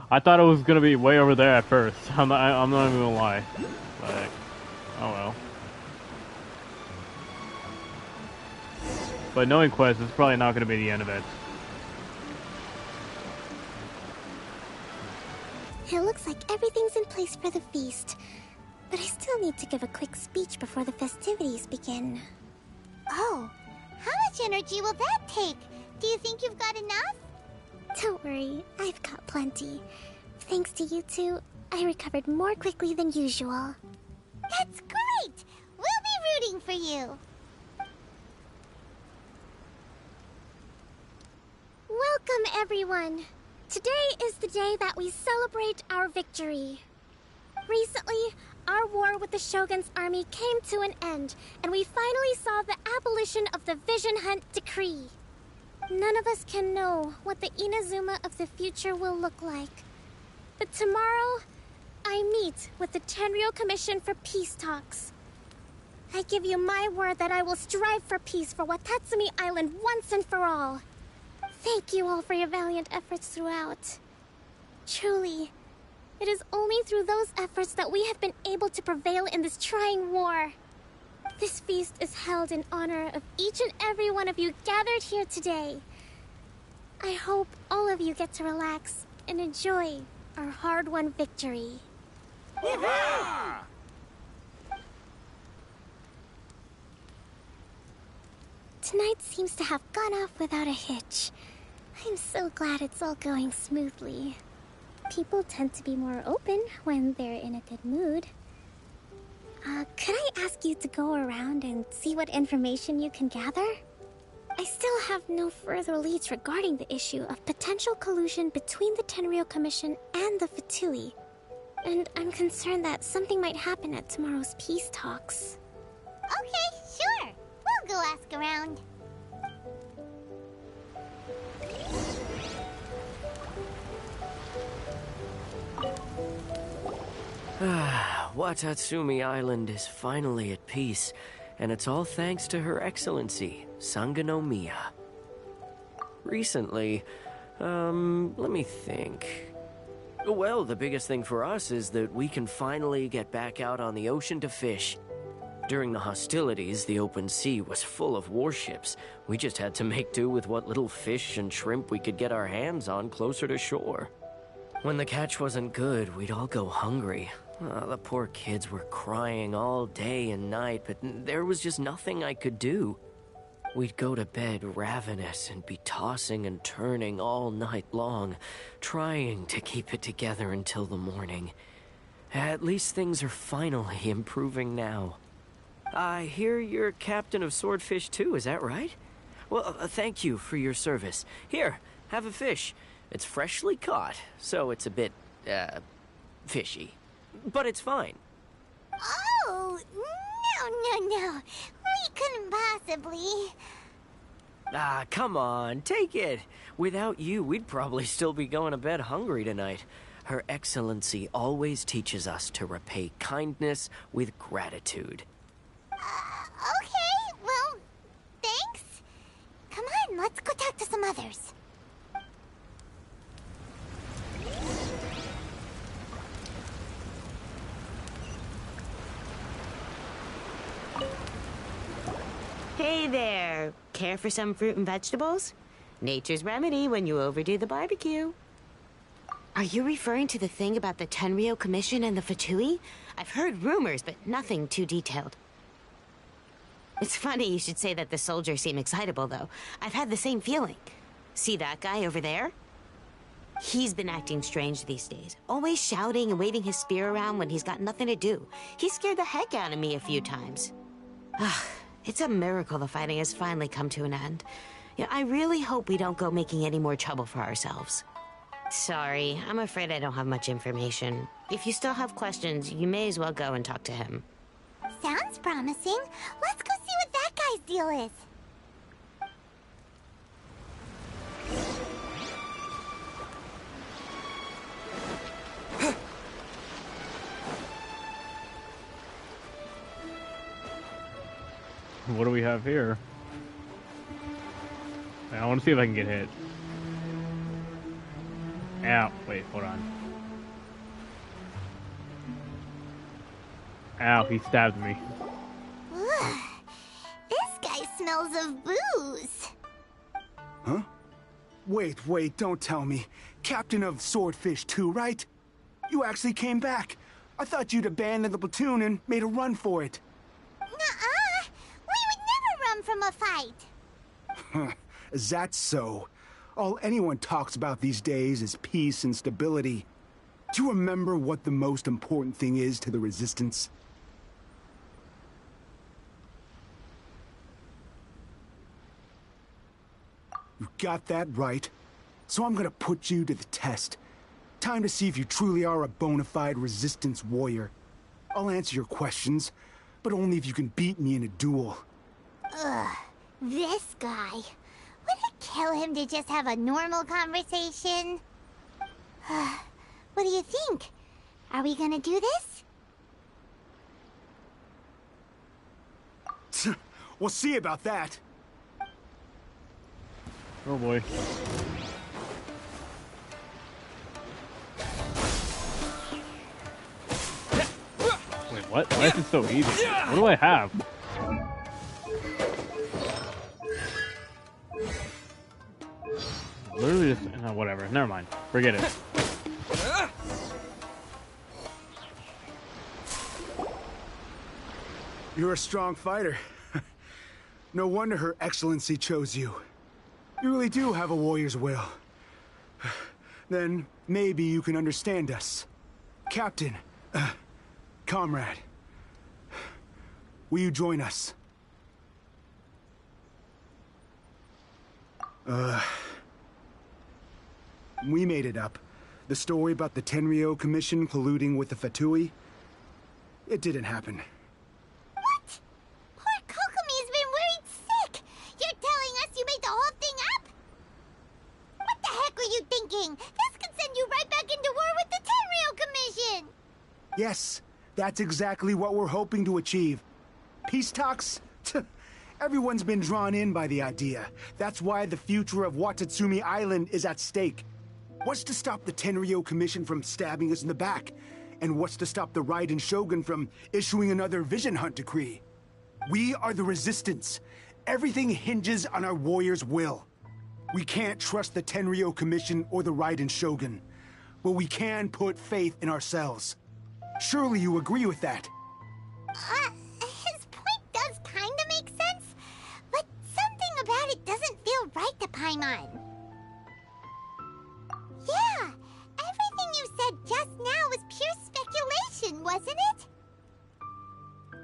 I thought it was gonna be way over there at first. I'm not even gonna lie. But, oh well. But knowing Quest, it's probably not gonna be the end of it.
It looks like everything's in place for the feast. But I still need to give a quick speech before the festivities begin.
Oh, how much energy will that take? Do you think you've got enough?
Don't worry, I've got plenty. Thanks to you two, I recovered more quickly than usual.
That's great! We'll be rooting for you.
Welcome, everyone. Today is the day that we celebrate our victory. Recently, our war with the Shogun's army came to an end, and we finally saw the abolition of the Vision Hunt Decree. None of us can know what the Inazuma of the future will look like. But tomorrow, I meet with the Tenryou Commission for peace talks. I give you my word that I will strive for peace for Watatsumi Island once and for all. Thank you all for your valiant efforts throughout. Truly, it is only through those efforts that we have been able to prevail in this trying war. This feast is held in honor of each and every one of you gathered here today. I hope all of you get to relax and enjoy our hard-won victory. Tonight seems to have gone off without a hitch. I'm so glad it's all going smoothly. People tend to be more open when they're in a good mood. Could I ask you to go around and see what information you can gather? I still have no further leads regarding the issue of potential collusion between the Tenryou Commission and the Fatui. And I'm concerned that something might happen at tomorrow's peace talks.
Okay, sure. We'll go ask around.
Watatsumi Island is finally at peace, and it's all thanks to Her Excellency, Sangonomiya. Recently, let me think. Well, the biggest thing for us is that we can finally get back out on the ocean to fish. During the hostilities, the open sea was full of warships. We just had to make do with what little fish and shrimp we could get our hands on closer to shore. When the catch wasn't good, we'd all go hungry. The poor kids were crying all day and night, but there was just nothing I could do. We'd go to bed ravenous and be tossing and turning all night long, trying to keep it together until the morning. At least things are finally improving now. I hear you're captain of Swordfish too, is that right? Well, thank you for your service. Here, have a fish. It's freshly caught, so it's a bit, fishy. But it's fine.
Oh, no. We couldn't possibly.
Ah, come on, take it. Without you, we'd probably still be going to bed hungry tonight. Her Excellency always teaches us to repay kindness with gratitude.
Okay, well, thanks. Come on, let's go talk to some others.
Hey there. Care for some fruit and vegetables? Nature's remedy when you overdo the barbecue. Are you referring to the thing about the Tenryou Commission and the Fatui? I've heard rumors, but nothing too detailed. It's funny you should say that the soldiers seem excitable, though. I've had the same feeling. See that guy over there? He's been acting strange these days. Always shouting and waving his spear around when he's got nothing to do. He scared the heck out of me a few times. It's a miracle the fighting has finally come to an end. Yeah, I really hope we don't go making any more trouble for ourselves. Sorry, I'm afraid I don't have much information. If you still have questions, you may as well go and talk to him.
Sounds promising. Let's go see what that guy's deal is.
What do we have here? I want to see if I can get hit. Ow. Wait, hold on. Ow, he stabbed me.
This guy smells of booze.
Huh? Wait, don't tell me. Captain of Swordfish 2, right? You actually came back. I thought you'd abandoned the platoon and made a run for it.
Nuh-uh. We would never run from a fight.
Is that so? All anyone talks about these days is peace and stability. Do you remember what the most important thing is to the Resistance? You got that right. So I'm gonna put you to the test. Time to see if you truly are a bona fide Resistance warrior. I'll answer your questions, but only if you can beat me in a duel.
Ugh, this guy. Would it kill him to just have a normal conversation? What do you think? Are we gonna do this?
We'll see about that.
Oh boy. Wait, what? Why is it so easy? What do I have? Literally just... whatever. Never mind. Forget it.
You're a strong fighter. No wonder Her Excellency chose you. You really do have a warrior's will. Then maybe you can understand us. Captain, comrade, will you join us? We made it up. The story about the Tenryo Commission colluding with the Fatui, it didn't happen.
What? Poor Kokomi has been worried sick. You're telling us you made the whole thing up? What the heck were you thinking? This could send you right back into war with the Tenryo Commission.
Yes, that's exactly what we're hoping to achieve. Peace talks? Everyone's been drawn in by the idea. That's why the future of Watatsumi Island is at stake. What's to stop the Tenryo Commission from stabbing us in the back? And what's to stop the Raiden Shogun from issuing another Vision Hunt decree? We are the Resistance. Everything hinges on our warriors' will. We can't trust the Tenryo Commission or the Raiden Shogun, but we can put faith in ourselves. Surely you agree with that?
His point does kinda make sense, but something about it doesn't feel right to Paimon. Yeah, everything you said just now was pure speculation, wasn't it?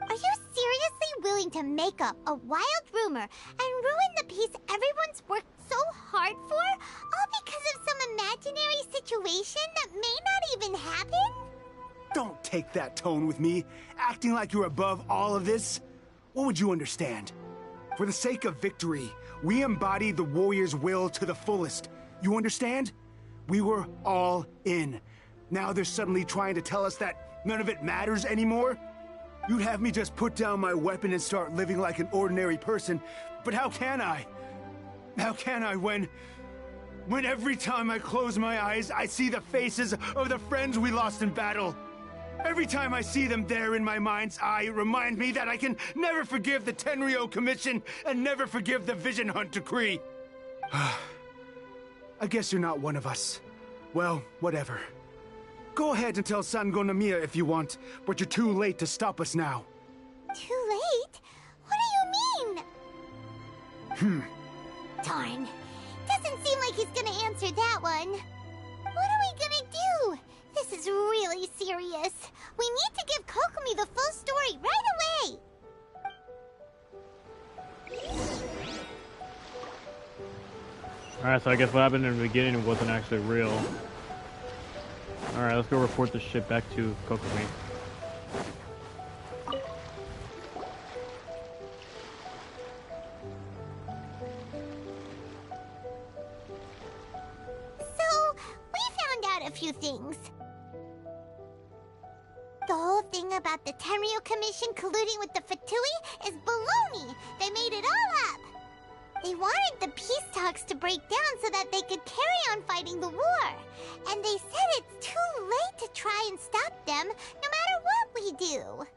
Are you seriously willing to make up a wild rumor and ruin the peace everyone's worked so hard for, all because of some imaginary situation that may not even happen?
Don't take that tone with me, acting like you're above all of this. What would you understand? For the sake of victory, we embody the warrior's will to the fullest. You understand? We were all in. Now they're suddenly trying to tell us that none of it matters anymore? You'd have me just put down my weapon and start living like an ordinary person, but how can I? How can I when every time I close my eyes, I see the faces of the friends we lost in battle? Every time I see them there in my mind's eye, it reminds me that I can never forgive the Tenryo Commission and never forgive the Vision Hunt decree. I guess you're not one of us. Well, whatever. Go ahead and tell Sangonomiya if you want, but you're too late to stop us now.
Too late? What do you mean? Darn. Doesn't seem like he's gonna answer that one. What are we gonna do? This is really serious. We need to give Kokomi the full story right away.
Alright, so I guess what happened in the beginning wasn't actually real. Alright, let's go report this shit back to Kokomi.
So, we found out a few things. The whole thing about the Tenryo Commission colluding with the Fatui is baloney. They made it all up. They wanted the peace talks to break down so that they could carry on fighting the war. And they said it's too late to try and stop them, no matter what we do.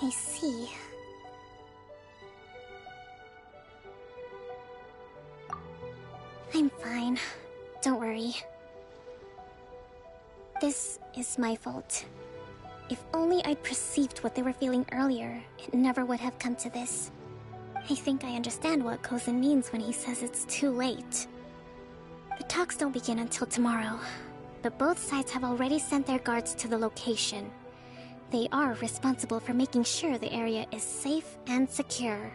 I see. I'm fine. Don't worry. This is my fault. If only I'd perceived what they were feeling earlier, it never would have come to this. I think I understand what Kozan means when he says it's too late. The talks don't begin until tomorrow, but both sides have already sent their guards to the location. They are responsible for making sure the area is safe and secure.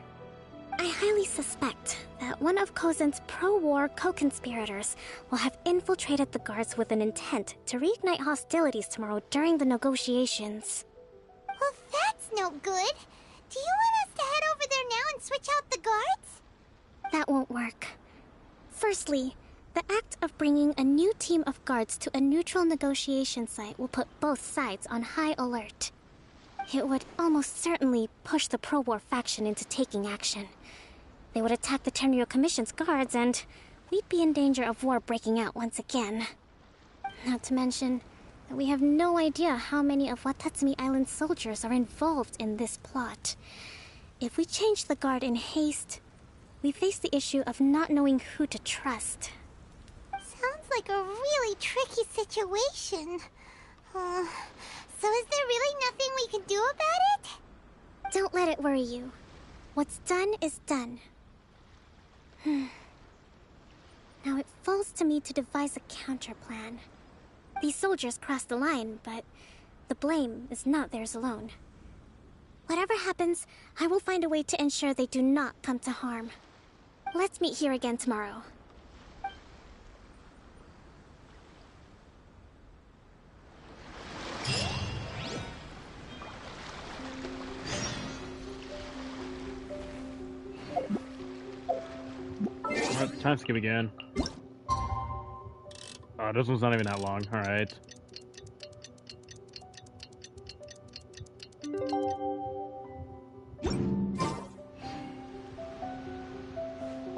I highly suspect that one of Kozan's pro-war co-conspirators will have infiltrated the guards with an intent to reignite hostilities tomorrow during the negotiations.
Well, that's no good. Do you want us to head over there now and switch out the guards?
That won't work. Firstly, the act of bringing a new team of guards to a neutral negotiation site will put both sides on high alert. It would almost certainly push the pro-war faction into taking action. They would attack the Tenryo Commission's guards, and we'd be in danger of war breaking out once again. Not to mention that we have no idea how many of Watatsumi Island's soldiers are involved in this plot. If we change the guard in haste, we face the issue of not knowing who to trust.
Sounds like a really tricky situation. So is there really nothing we can do about it?
Don't let it worry you. What's done is done. Now it falls to me to devise a counterplan. These soldiers crossed the line, but the blame is not theirs alone. Whatever happens, I will find a way to ensure they do not come to harm. Let's meet here again tomorrow.
Alright, time skip again. Oh, this one's not even that long. Alright.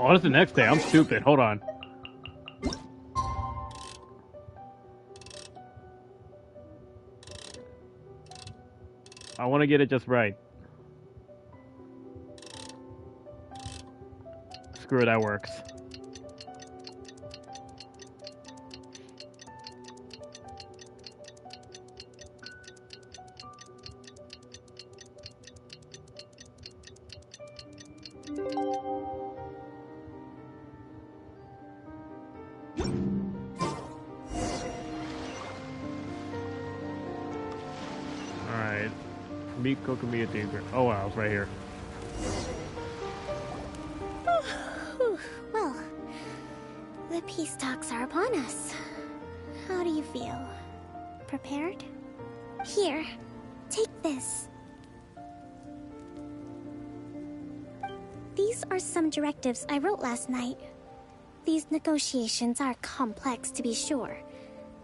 Oh, it's the next day. I'm stupid. Hold on. I want to get it just right. Screw it, that works. Alright. Meet Kokomi at the... Oh wow, it's right here.
Well, the peace talks are upon us. How do you feel? Prepared? Here, take this. These are some directives I wrote last night. These negotiations are complex, to be sure,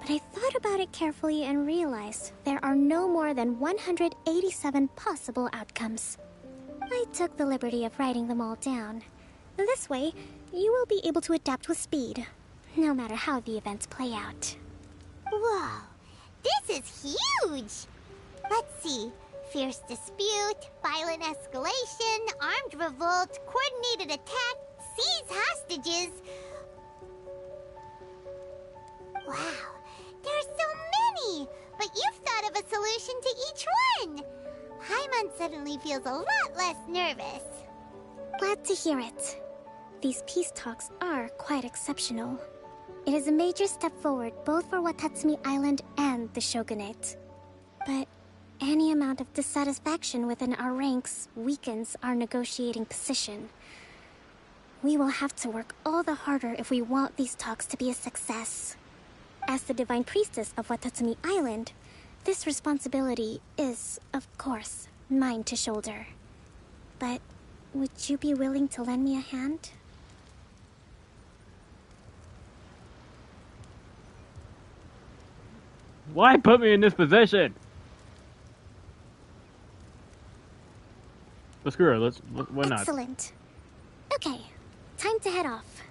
but I thought about it carefully and realized there are no more than 187 possible outcomes. I took the liberty of writing them all down. This way, you will be able to adapt with speed, no matter how the events play out.
Whoa, this is huge! Let's see. Fierce dispute, violent escalation, armed revolt, coordinated attack, seize hostages. Wow, there are so many! But you've thought of a solution to each one! Paimon suddenly feels a lot less nervous.
Glad to hear it. These peace talks are quite exceptional. It is a major step forward both for Watatsumi Island and the Shogunate. But any amount of dissatisfaction within our ranks weakens our negotiating position. We will have to work all the harder if we want these talks to be a success. As the Divine Priestess of Watatsumi Island, this responsibility is, of course, mine to shoulder. But would you be willing to lend me a hand?
Why put me in this position? But screw her, why not?
Excellent. Okay, time to head off.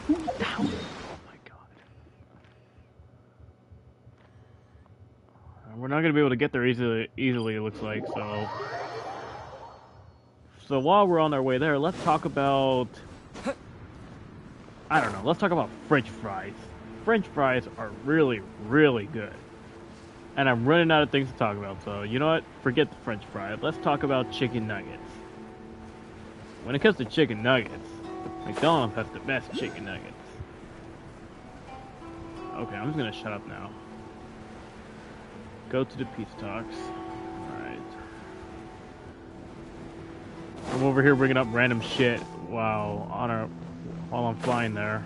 $2,000. Oh my god. We're not gonna be able to get there easily, it looks like, so... So while we're on our way there, let's talk about... I don't know, let's talk about French fries. French fries are really, really good. And I'm running out of things to talk about, so you know what? Forget the French fries. Let's talk about chicken nuggets. When it comes to chicken nuggets, McDonald's has the best chicken nuggets. Okay, I'm just gonna shut up now. Go to the peace talks. Alright. I'm over here bringing up random shit while I'm flying there.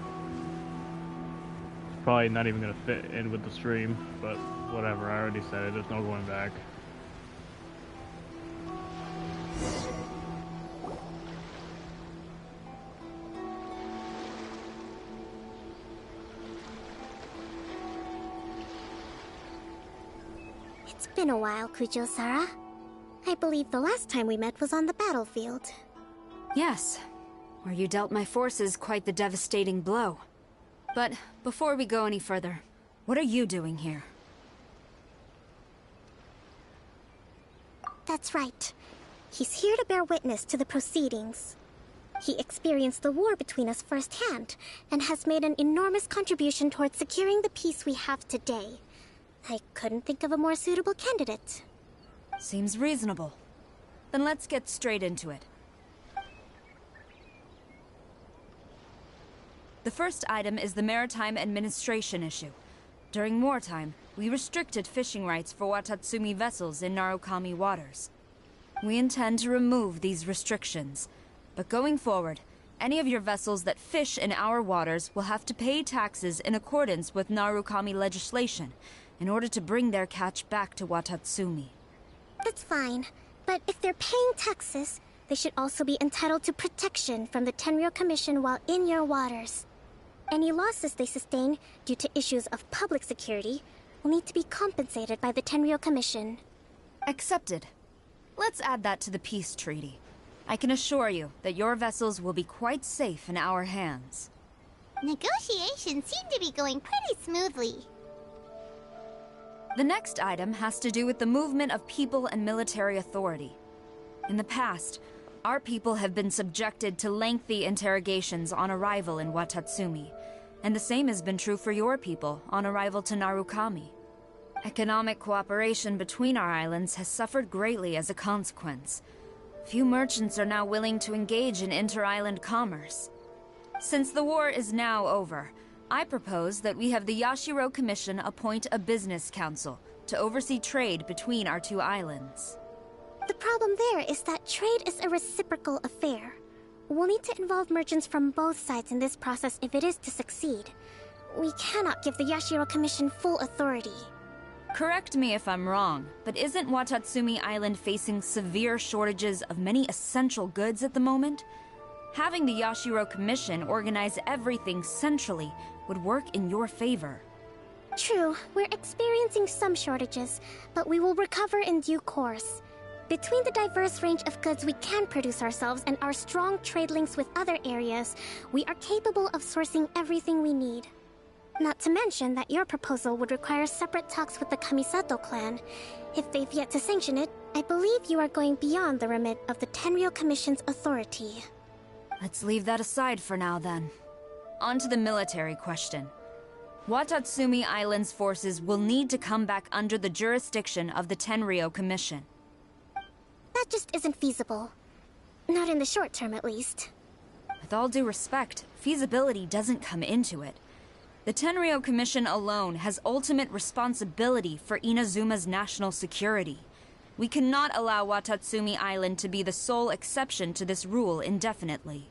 It's probably not even gonna fit in with the stream, but whatever, I already said it, there's no going back.
It's been a while, Kujo-Sara. I believe the last time we met was on the battlefield.
Yes, where you dealt my forces quite the devastating blow. But before we go any further, what are you doing here?
That's right. He's here to bear witness to the proceedings. He experienced the war between us firsthand, and has made an enormous contribution towards securing the peace we have today. I couldn't think of a more suitable candidate.
Seems reasonable. Then let's get straight into it. The first item is the Maritime Administration issue. During wartime, we restricted fishing rights for Watatsumi vessels in Narukami waters. We intend to remove these restrictions, but going forward, any of your vessels that fish in our waters will have to pay taxes in accordance with Narukami legislation in order to bring their catch back to Watatsumi.
That's fine, but if they're paying taxes, they should also be entitled to protection from the Tenryou Commission while in your waters. Any losses they sustain due to issues of public security will need to be compensated by the Tenryou Commission.
Accepted. Let's add that to the peace treaty. I can assure you that your vessels will be quite safe in our hands.
Negotiations seem to be going pretty smoothly.
The next item has to do with the movement of people and military authority. In the past, our people have been subjected to lengthy interrogations on arrival in Watatsumi, and the same has been true for your people on arrival to Narukami. Economic cooperation between our islands has suffered greatly as a consequence. Few merchants are now willing to engage in inter-island commerce. Since the war is now over, I propose that we have the Yashiro Commission appoint a business council to oversee trade between our two islands.
The problem there is that trade is a reciprocal affair. We'll need to involve merchants from both sides in this process if it is to succeed. We cannot give the Yashiro Commission full authority.
Correct me if I'm wrong, but isn't Watatsumi Island facing severe shortages of many essential goods at the moment? Having the Yashiro Commission organize everything centrally would work in your favor.
True, we're experiencing some shortages, but we will recover in due course. Between the diverse range of goods we can produce ourselves and our strong trade links with other areas, we are capable of sourcing everything we need. Not to mention that your proposal would require separate talks with the Kamisato clan. If they've yet to sanction it, I believe you are going beyond the remit of the Tenryou Commission's authority.
Let's leave that aside for now, then. On to the military question. Watatsumi Island's forces will need to come back under the jurisdiction of the Tenryou Commission.
That just isn't feasible. Not in the short term, at least.
With all due respect, feasibility doesn't come into it. The Tenryou Commission alone has ultimate responsibility for Inazuma's national security. We cannot allow Watatsumi Island to be the sole exception to this rule indefinitely.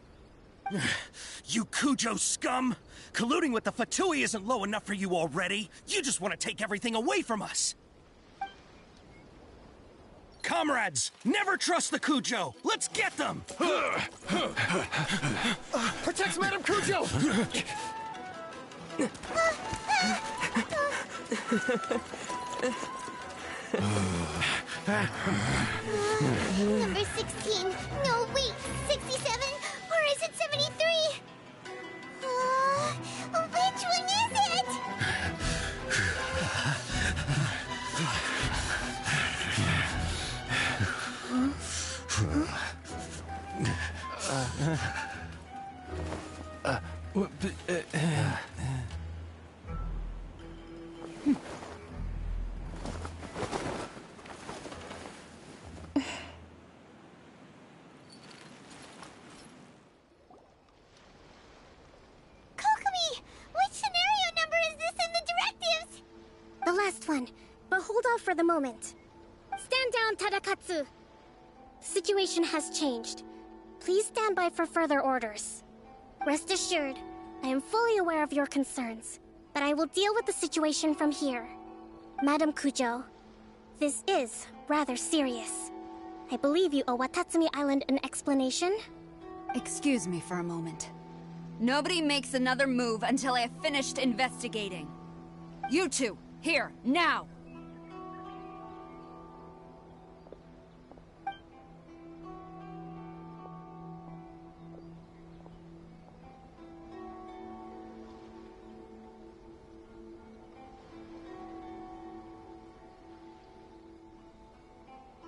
You Kujo scum! Colluding with the Fatui isn't low enough for you already! You just want to take everything away from us! Comrades, never trust the Kujo! Let's get them!
Protect Madame Kujo!
Number 16. No, wait. 67? Or is it 73? Which one is it? Kokomi! Which scenario number is this in the directives?
The last one, but hold off for the moment. Stand down, Tadakatsu! The situation has changed. Please stand by for further orders. Rest assured, I am fully aware of your concerns, but I will deal with the situation from here. Madam Kujo, this is rather serious. I believe you owe Watatsumi Island an explanation?
Excuse me for a moment. Nobody makes another move until I have finished investigating. You two, here, now!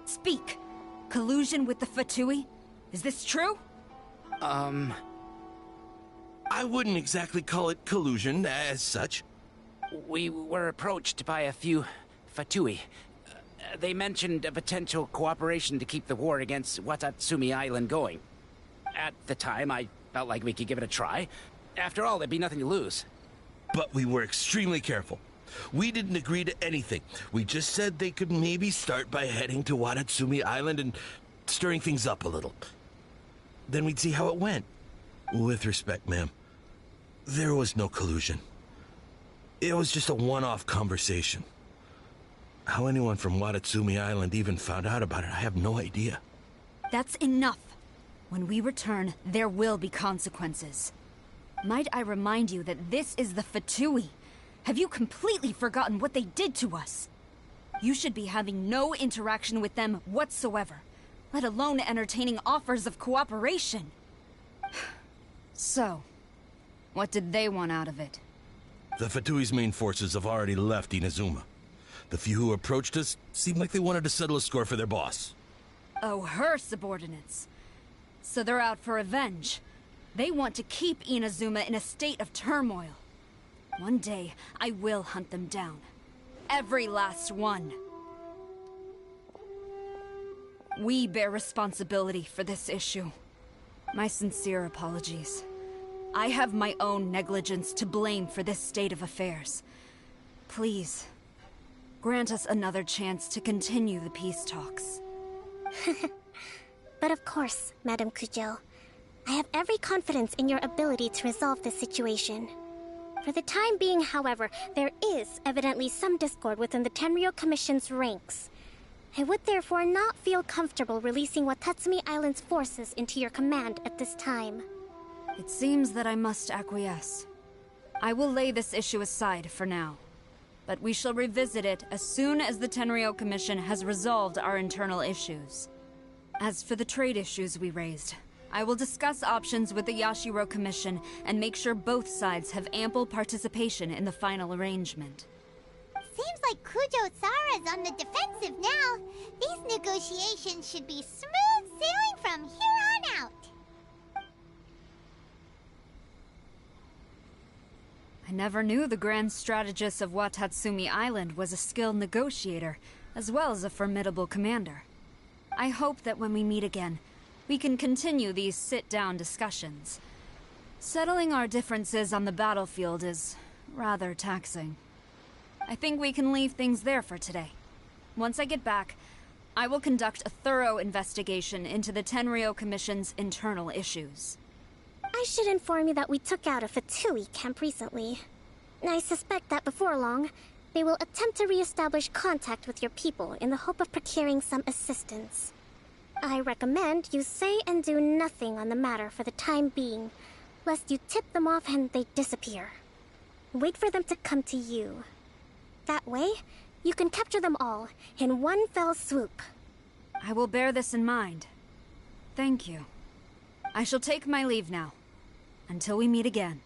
Speak! Collusion with the Fatui? Is this true?
I wouldn't exactly call it collusion as such.
We were approached by a few Fatui. They mentioned a potential cooperation to keep the war against Watatsumi Island going. At the time, I felt like we could give it a try. After all, there'd be nothing to lose.
But we were extremely careful. We didn't agree to anything. We just said they could maybe start by heading to Watatsumi Island and stirring things up a little. Then we'd see how it went. With respect, ma'am, there was no collusion. It was just a one-off conversation. How anyone from Watatsumi Island even found out about it, I have no idea.
That's enough. When we return, there will be consequences. Might I remind you that this is the Fatui? Have you completely forgotten what they did to us? You should be having no interaction with them whatsoever, let alone entertaining offers of cooperation. So, what did they want out of it?
The Fatui's main forces have already left Inazuma. The few who approached us seemed like they wanted to settle a score for their boss.
Oh, her subordinates. So they're out for revenge. They want to keep Inazuma in a state of turmoil. One day, I will hunt them down. Every last one. We bear responsibility for this issue. My sincere apologies. I have my own negligence to blame for this state of affairs. Please, grant us another chance to continue the peace talks.
But of course, Madame Kujo. I have every confidence in your ability to resolve this situation. For the time being, however, there is evidently some discord within the Tenryou Commission's ranks. I would therefore not feel comfortable releasing Watatsumi Island's forces into your command at this time.
It seems that I must acquiesce. I will lay this issue aside for now. But we shall revisit it as soon as the Tenryou Commission has resolved our internal issues. As for the trade issues we raised, I will discuss options with the Yashiro Commission and make sure both sides have ample participation in the final arrangement.
Seems like Kujo-Sara's on the defensive now. These negotiations should be smooth sailing from here on out.
I never knew the Grand Strategist of Watatsumi Island was a skilled negotiator, as well as a formidable commander. I hope that when we meet again, we can continue these sit-down discussions. Settling our differences on the battlefield is rather taxing. I think we can leave things there for today. Once I get back, I will conduct a thorough investigation into the Tenryou Commission's internal issues.
I should inform you that we took out a Fatui camp recently. I suspect that before long, they will attempt to re-establish contact with your people in the hope of procuring some assistance. I recommend you say and do nothing on the matter for the time being, lest you tip them off and they disappear. Wait for them to come to you. That way, you can capture them all in one fell swoop.
I will bear this in mind. Thank you. I shall take my leave now. Until we meet again.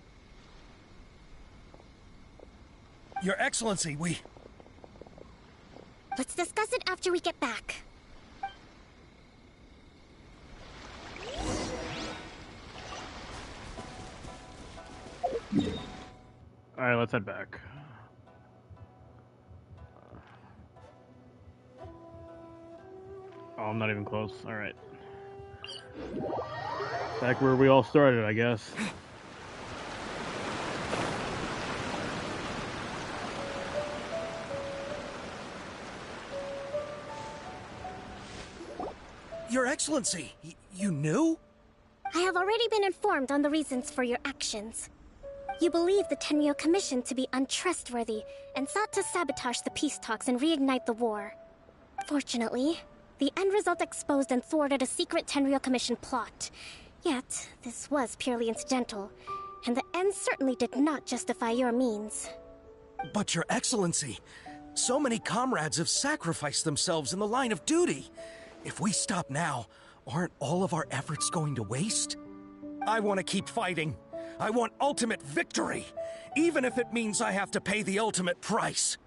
Your Excellency, we...
Let's discuss it after we get back.
Alright, let's head back. Oh, I'm not even close. Alright. Back where we all started, I guess.
Your Excellency, you knew?
I have already been informed on the reasons for your actions. You believe the Tenryou Commission to be untrustworthy and sought to sabotage the peace talks and reignite the war. Fortunately, the end result exposed and thwarted a secret Tenryou Commission plot. Yet, this was purely incidental, and the end certainly did not justify your means.
But Your Excellency, so many comrades have sacrificed themselves in the line of duty. If we stop now, aren't all of our efforts going to waste? I want to keep fighting. I want ultimate victory, even if it means I have to pay the ultimate price.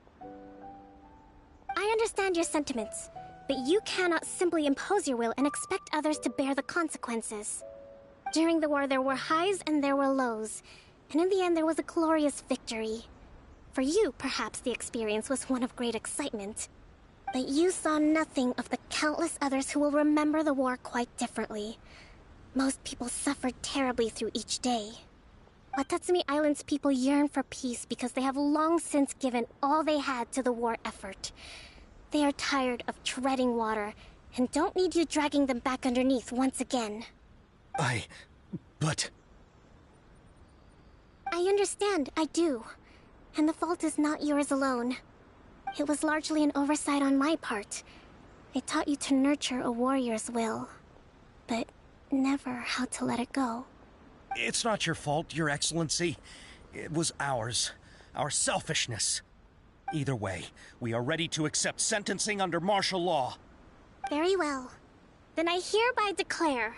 I understand your sentiments, but you cannot simply impose your will and expect others to bear the consequences. During the war, there were highs and there were lows, and in the end, there was a glorious victory. For you, perhaps the experience was one of great excitement. But you saw nothing of the countless others who will remember the war quite differently. Most people suffered terribly through each day. Watatsumi Island's people yearn for peace because they have long since given all they had to the war effort. They are tired of treading water and don't need you dragging them back underneath once again.
But...
I understand, I do. And the fault is not yours alone. It was largely an oversight on my part. I taught you to nurture a warrior's will, but never how to let it go.
It's not your fault, Your Excellency. It was ours. Our selfishness. Either way, we are ready to accept sentencing under martial law.
Very well. Then I hereby declare...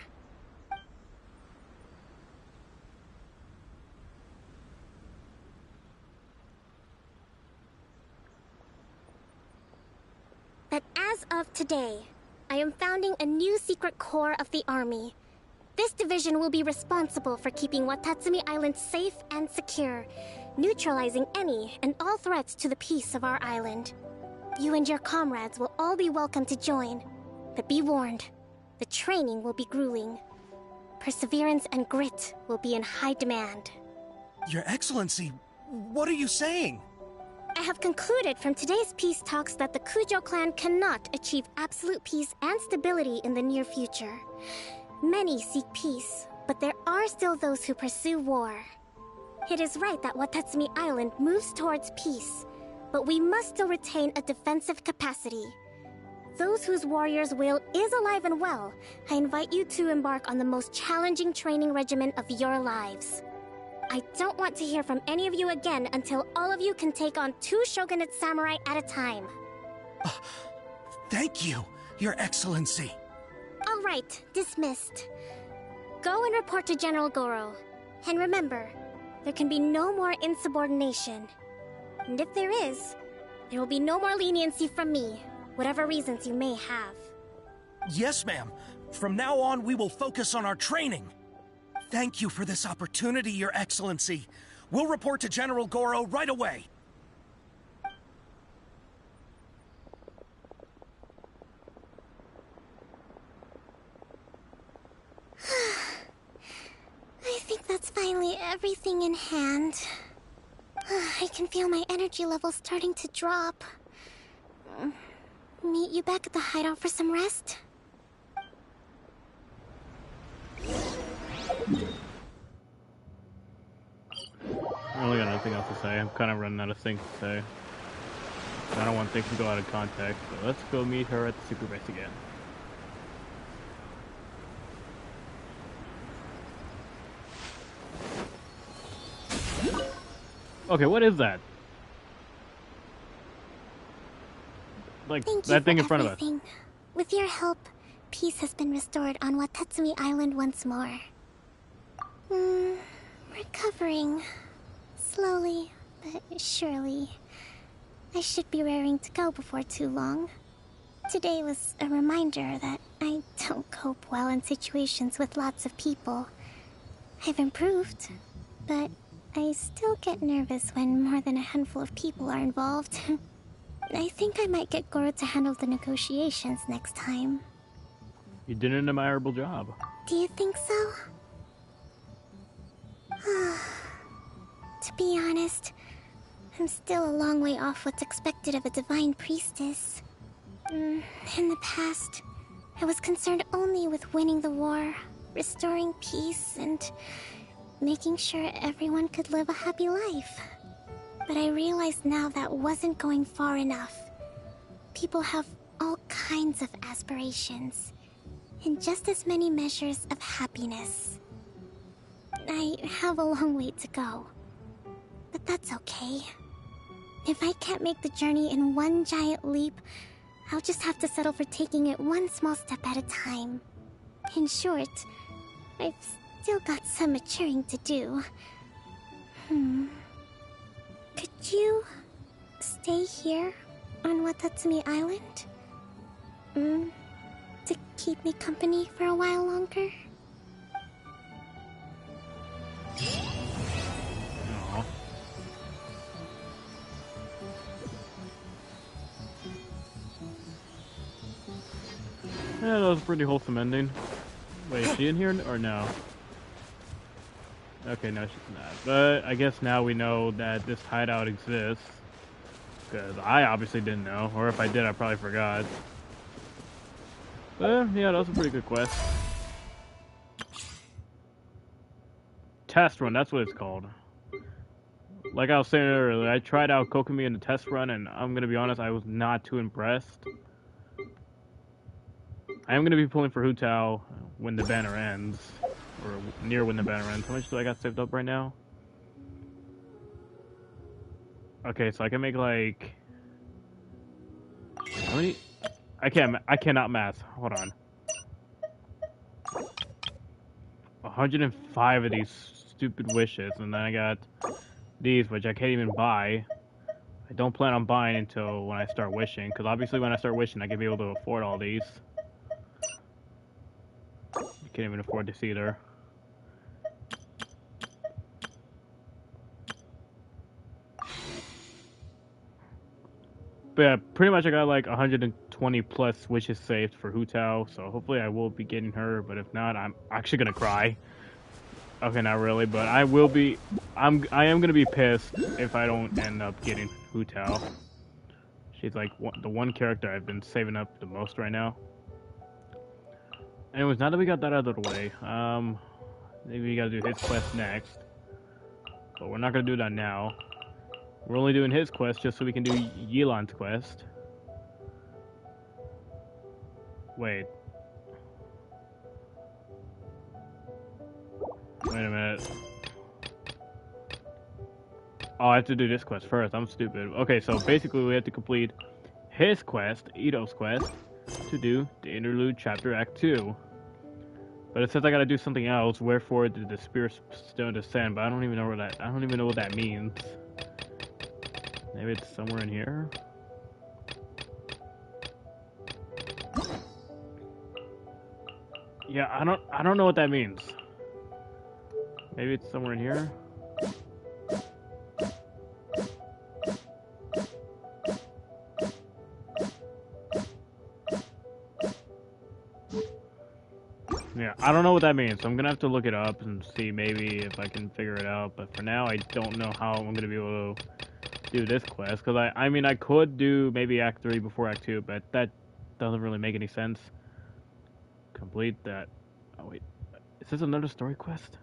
that as of today, I am founding a new secret corps of the army. This division will be responsible for keeping Watatsumi Island safe and secure, neutralizing any and all threats to the peace of our island. You and your comrades will all be welcome to join, but be warned, the training will be grueling. Perseverance and grit will be in high demand.
Your Excellency, what are you saying?
I have concluded from today's peace talks that the Kujo clan cannot achieve absolute peace and stability in the near future. Many seek peace, but there are still those who pursue war. It is right that Watatsumi Island moves towards peace, but we must still retain a defensive capacity. Those whose warrior's will is alive and well, I invite you to embark on the most challenging training regimen of your lives. I don't want to hear from any of you again until all of you can take on 2 shogunate samurai at a time.
Thank you, Your Excellency.
All right, dismissed. Go and report to General Goro. And remember, there can be no more insubordination. And if there is, there will be no more leniency from me, whatever reasons you may have.
Yes, ma'am. From now on, we will focus on our training. Thank you for this opportunity, Your Excellency. We'll report to General Goro right away.
I think that's finally everything in hand. I can feel my energy levels starting to drop. Meet you back at the hideout for some rest?
I really got nothing else to say. I'm kind of running out of things to say. I don't want things to go out of context, so let's go meet her at the secret base again. Okay, what is that? Like, that thing in front of us.
With your help, peace has been restored on Watatsumi Island once more. Recovering. Slowly, but surely. I should be raring to go before too long. Today was a reminder that I don't cope well in situations with lots of people. I've improved, but I still get nervous when more than a handful of people are involved. I think I might get Goro to handle the negotiations next time.
You did an admirable job.
Do you think so? To be honest, I'm still a long way off what's expected of a divine priestess. In the past, I was concerned only with winning the war, restoring peace, and making sure everyone could live a happy life. But I realize now that wasn't going far enough. People have all kinds of aspirations, and just as many measures of happiness. I have a long way to go, but that's okay. If I can't make the journey in one giant leap, I'll just have to settle for taking it one small step at a time. In short, I've still got some maturing to do. Could you stay here on Watatsumi Island? To keep me company for a while longer?
Aww. Yeah, that was a pretty wholesome ending. Wait, is she in here or no? Okay, no, she's not. But I guess now we know that this hideout exists. Because I obviously didn't know. Or if I did, I probably forgot. But yeah, that was a pretty good quest. Test run, that's what it's called. Like I was saying earlier, I tried out Kokomi in the test run, and I'm gonna be honest, I was not too impressed. I am gonna be pulling for Hu Tao when the banner ends. Or near when the banner ends. How much do I got saved up right now? Okay, so I can make like... How many? I cannot math. Hold on. 105 of these stupid wishes, and then I got these, which I can't even buy. I don't plan on buying until when I start wishing, because obviously when I start wishing, I can be able to afford all these. You can't even afford this either. But yeah, pretty much I got like 120 plus wishes saved for Hu Tao, so hopefully I will be getting her, but if not, I'm actually gonna cry. Okay, not really, but I will be. I am gonna be pissed if I don't end up getting Hu Tao. She's like the one character I've been saving up the most right now. Anyways, now that we got that out of the way, maybe we gotta do his quest next. But we're not gonna do that now. We're only doing his quest just so we can do Yelan's quest. Wait. Wait a minute. Oh, I have to do this quest first. I'm stupid. Okay, so basically we have to complete his quest, Ito's quest, to do the Interlude Chapter Act 2. But it says I gotta do something else, wherefore did the Spirit Stone descend, but I don't even know what that means. Maybe it's somewhere in here? Yeah, I don't know what that means. Maybe it's somewhere in here? Yeah, I don't know what that means, so I'm gonna have to look it up and see maybe if I can figure it out, but for now I don't know how I'm gonna be able to do this quest, because I mean I could do maybe Act 3 before Act 2, but that doesn't really make any sense. Complete that. Oh wait, is this another story quest?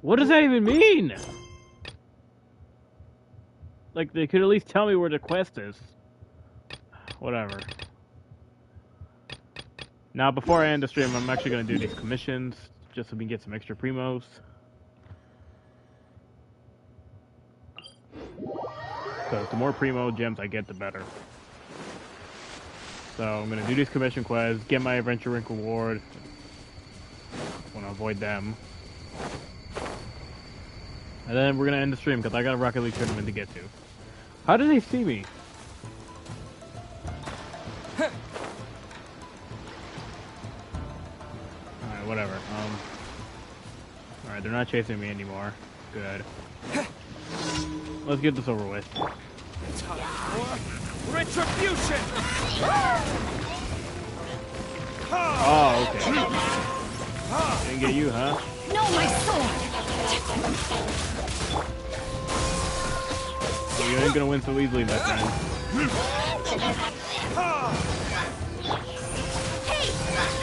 What does that even mean? Like, they could at least tell me where the quest is. Whatever. Now, before I end the stream, I'm actually going to do these commissions, just so we can get some extra primos. So, the more primo gems I get, the better. So, I'm going to do these commission quests, get my adventure rank reward. I want to avoid them. And then we're going to end the stream, because I got a Rocket League tournament to get to. How did they see me? Alright, whatever. Alright, they're not chasing me anymore. Good. Let's get this over with.
Time for retribution!
Oh, okay. Didn't get you, huh?
No, my sword!
You ain't gonna win so easily, my friend.
Hey!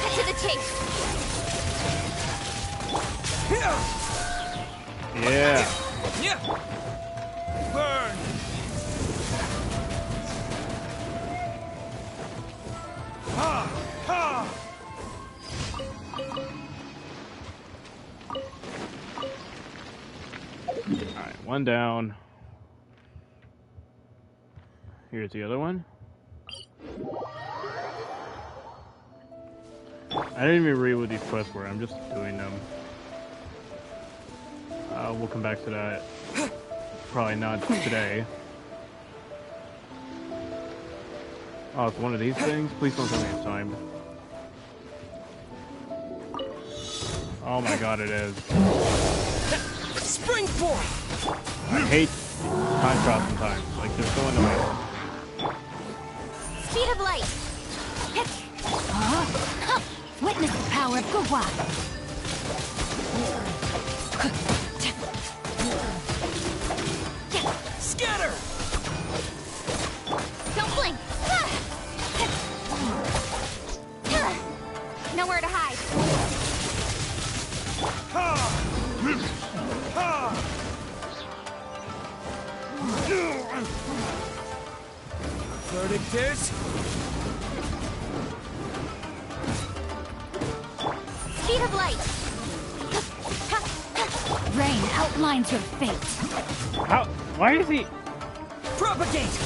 Cut to the chase!
Yeah.
Burn!
Alright, one down. Here's the other one. I didn't even read what these quests were, I'm just doing them. We'll come back to that. Probably not today. Oh, it's one of these things? Please don't tell me it's timed. Oh my god, it is.
Springboard!
I hate time trials sometimes. Like, they're so annoying.
Speed of light. Witness the power of Gugwa.
Scatter!
Don't blink. Nowhere to hide.
Verdict is...
Speed of light. Rain outlines your fate.
How? Why is he?
Propagate!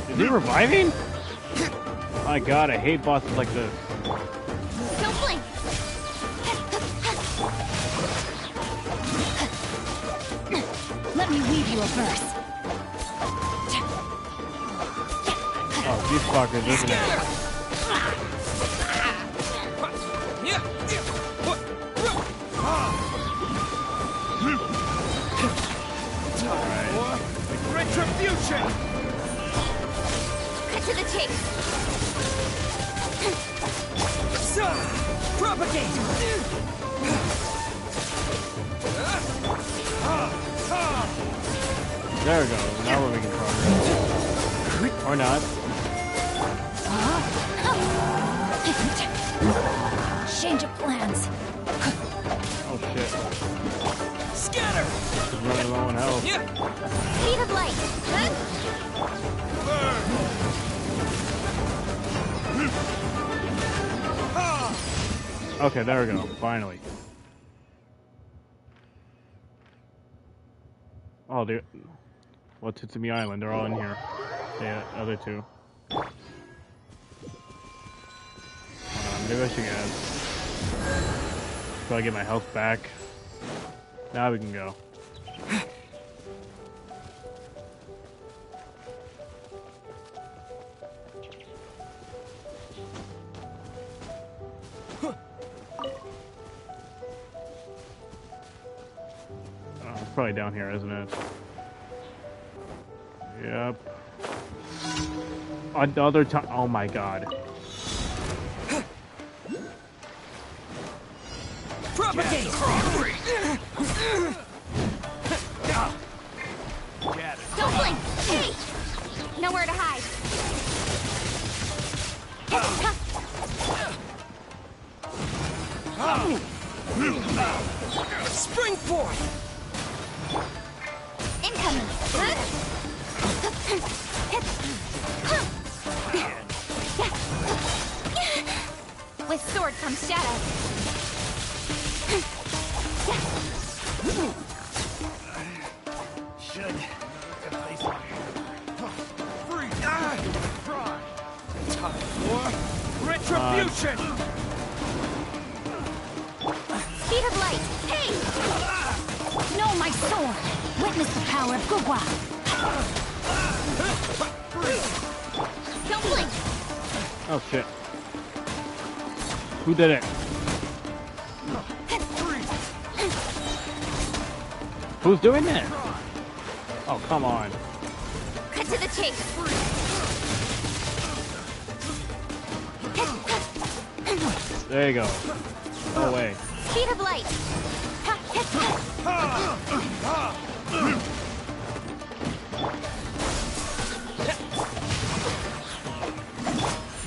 Is he reviving? My god, I hate bosses like this.
Don't blink. Let me weave you a verse.
Oh, these fuckers, isn't it?
Retribution!
Cut to the chase.
Propagate!
There we go. Now we're making progress. Or not.
Change of plans.
Oh shit.
Scatter!
Just running low on health.
Speed of light.
Okay, there we go. Finally. Oh, dude. Well, Tsutsumi Island. They're all in here. The other two. Hold on, maybe I should get. Probably get my health back. Now we can go. It's probably down here, isn't it? Yep. Another time. Oh my god.
Propagate!
Don't blink. Hey! Nowhere to hide.
Springboard!
Incoming. With sword comes shadow.
Should. Time for retribution!
Speed of light. Hey! Know my sword. Witness the power of Gugwa. Don't blink.
Oh shit. Who did it? Who's doing that? Oh, come on.
Cut to the chase.
There you go. Go away.
Speed of light.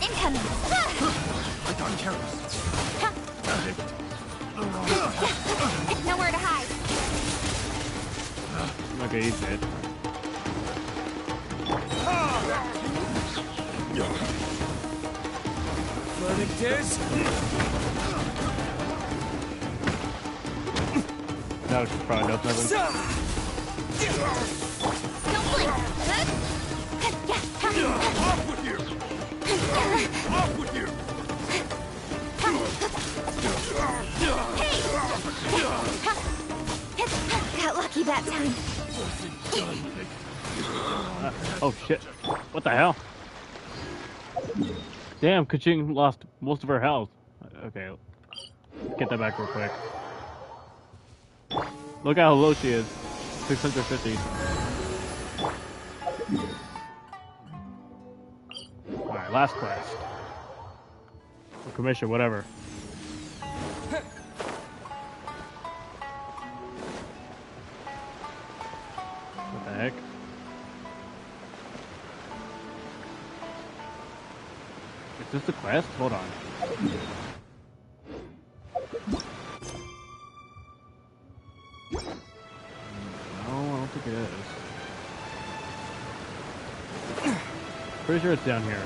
Incoming. Nowhere to hide.
Okay, he's dead.
Verdict is...
That probably does nothing.
Don't blink.
Off with you! Off with you!
Got lucky that time.
Oh shit. What the hell? Damn, Kaching lost most of her health. Okay, get that back real quick. Look how low she is. 650. Alright, last quest. Or commission, whatever. What the heck? Is this the quest? Hold on. No, I don't think it is. Pretty sure it's down here.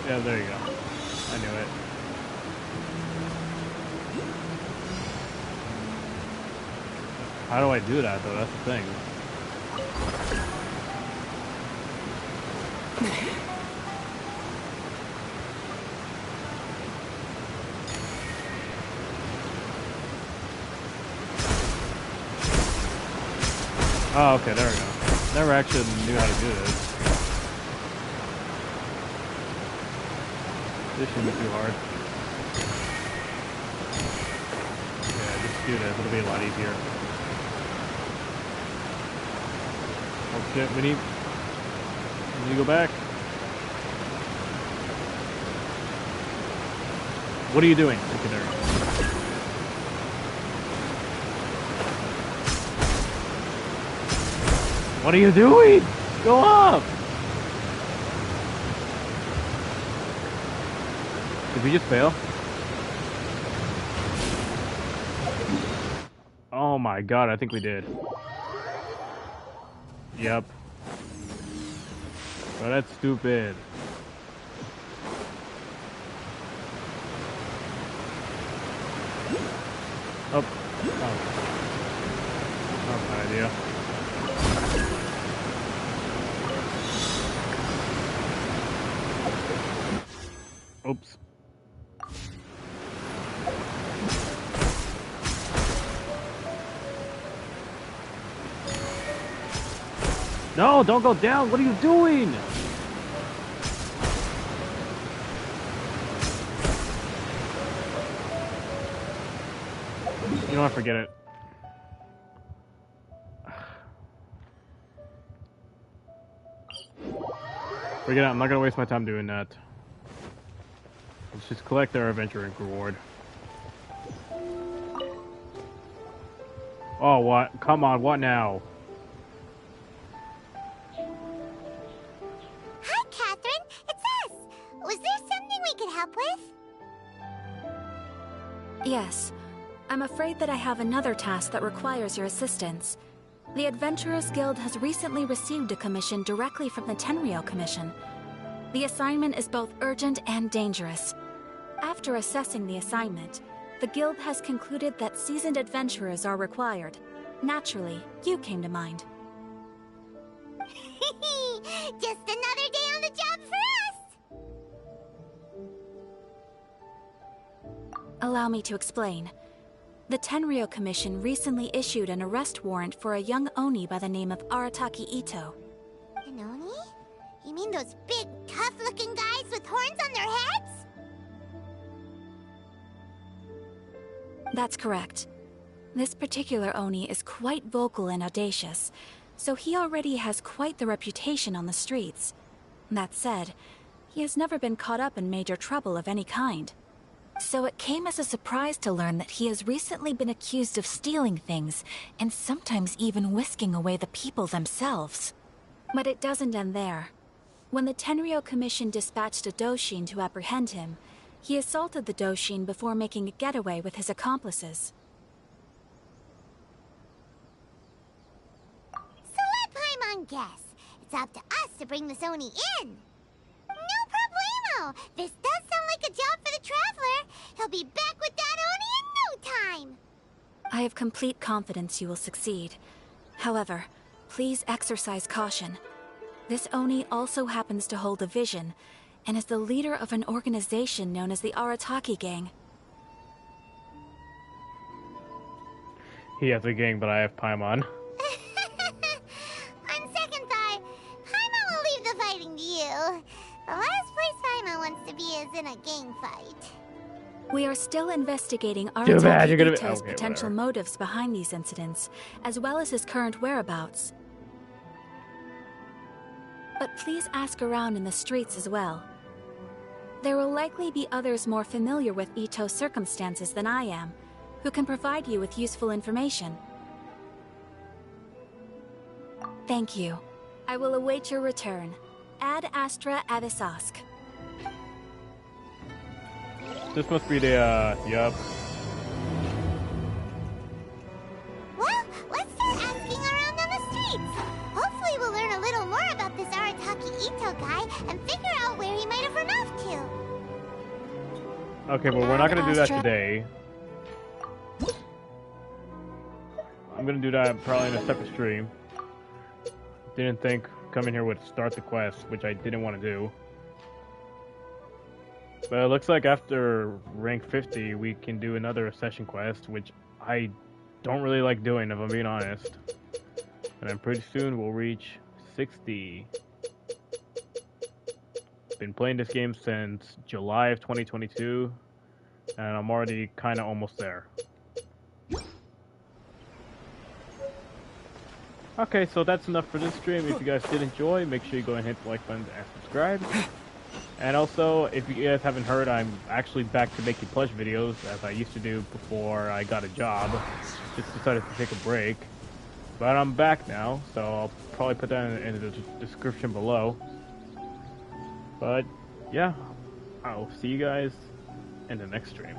Yeah, there you go. I knew it. How do I do that, though? That's the thing. Oh, okay, there we go. Never actually knew how to do this. This shouldn't be too hard. Yeah, just do this. It'll be a lot easier. Oh shit, we need to go back. What are you doing? Okay, there. What are you doing? Go up! Did we just fail? Oh my god, I think we did. Yep. Oh, that's stupid. Oh. Oh. Not a bad idea. Oops. No, don't go down. What are you doing? You know what? Forget it. Forget it. I'm not gonna waste my time doing that. Let's just collect our adventure reward. Oh, what? Come on, what now?
Hi, Catherine. It's us. Was there something we could help with?
Yes. I'm afraid that I have another task that requires your assistance. The Adventurers Guild has recently received a commission directly from the Tenryou Commission. The assignment is both urgent and dangerous. After assessing the assignment, the Guild has concluded that seasoned adventurers are required. Naturally, you came to mind.
Just another day on the job for us!
Allow me to explain. The Tenryou Commission recently issued an arrest warrant for a young Oni by the name of Arataki Ito.
An Oni? You mean those big, tough-looking guys with horns on their heads?
That's correct. This particular Oni is quite vocal and audacious, so he already has quite the reputation on the streets. That said, he has never been caught up in major trouble of any kind. So it came as a surprise to learn that he has recently been accused of stealing things, and sometimes even whisking away the people themselves. But it doesn't end there. When the Tenryou Commission dispatched a Doshin to apprehend him, he assaulted the Doshin before making a getaway with his accomplices.
So let Paimon guess. It's up to us to bring this Oni in. No problemo! This does sound like a job for the Traveler. He'll be back with that Oni in no time.
I have complete confidence you will succeed. However, please exercise caution. This Oni also happens to hold a vision, and is the leader of an organization known as the Arataki Gang.
He has a gang, but I have Paimon.
On second thought, Paimon will leave the fighting to you.
still investigating
Too bad, you're
Arataki
gonna-
Ito's
okay,
potential
whatever.
motives behind these incidents, as well as his current whereabouts. But please ask around in the streets as well. There will likely be others more familiar with Ito's circumstances than I am, who can provide you with useful information. Thank you. I will await your return. Ad Astra Avisask.
This must be the, yup.
Well, let's start asking around on the streets. Hopefully we'll learn a little more about this Arataki Ito guy and figure out where he might have run off to.
Okay, but we're not gonna do that
Astra-
today. I'm gonna do that probably in a separate stream. Didn't think coming here would start the quest, which I didn't want to do. But it looks like after rank 50, we can do another session quest, which I don't really like doing, if I'm being honest. And then pretty soon we'll reach 60. Been playing this game since July of 2022, and I'm already kind of almost there. Okay, so that's enough for this stream. If you guys did enjoy, make sure you go and hit the like button and subscribe. And also, if you guys haven't heard, I'm actually back to making plush videos, as I used to do before I got a job. Just decided to take a break. But I'm back now, so I'll probably put that in the description below. But, yeah, I'll see you guys in the next stream.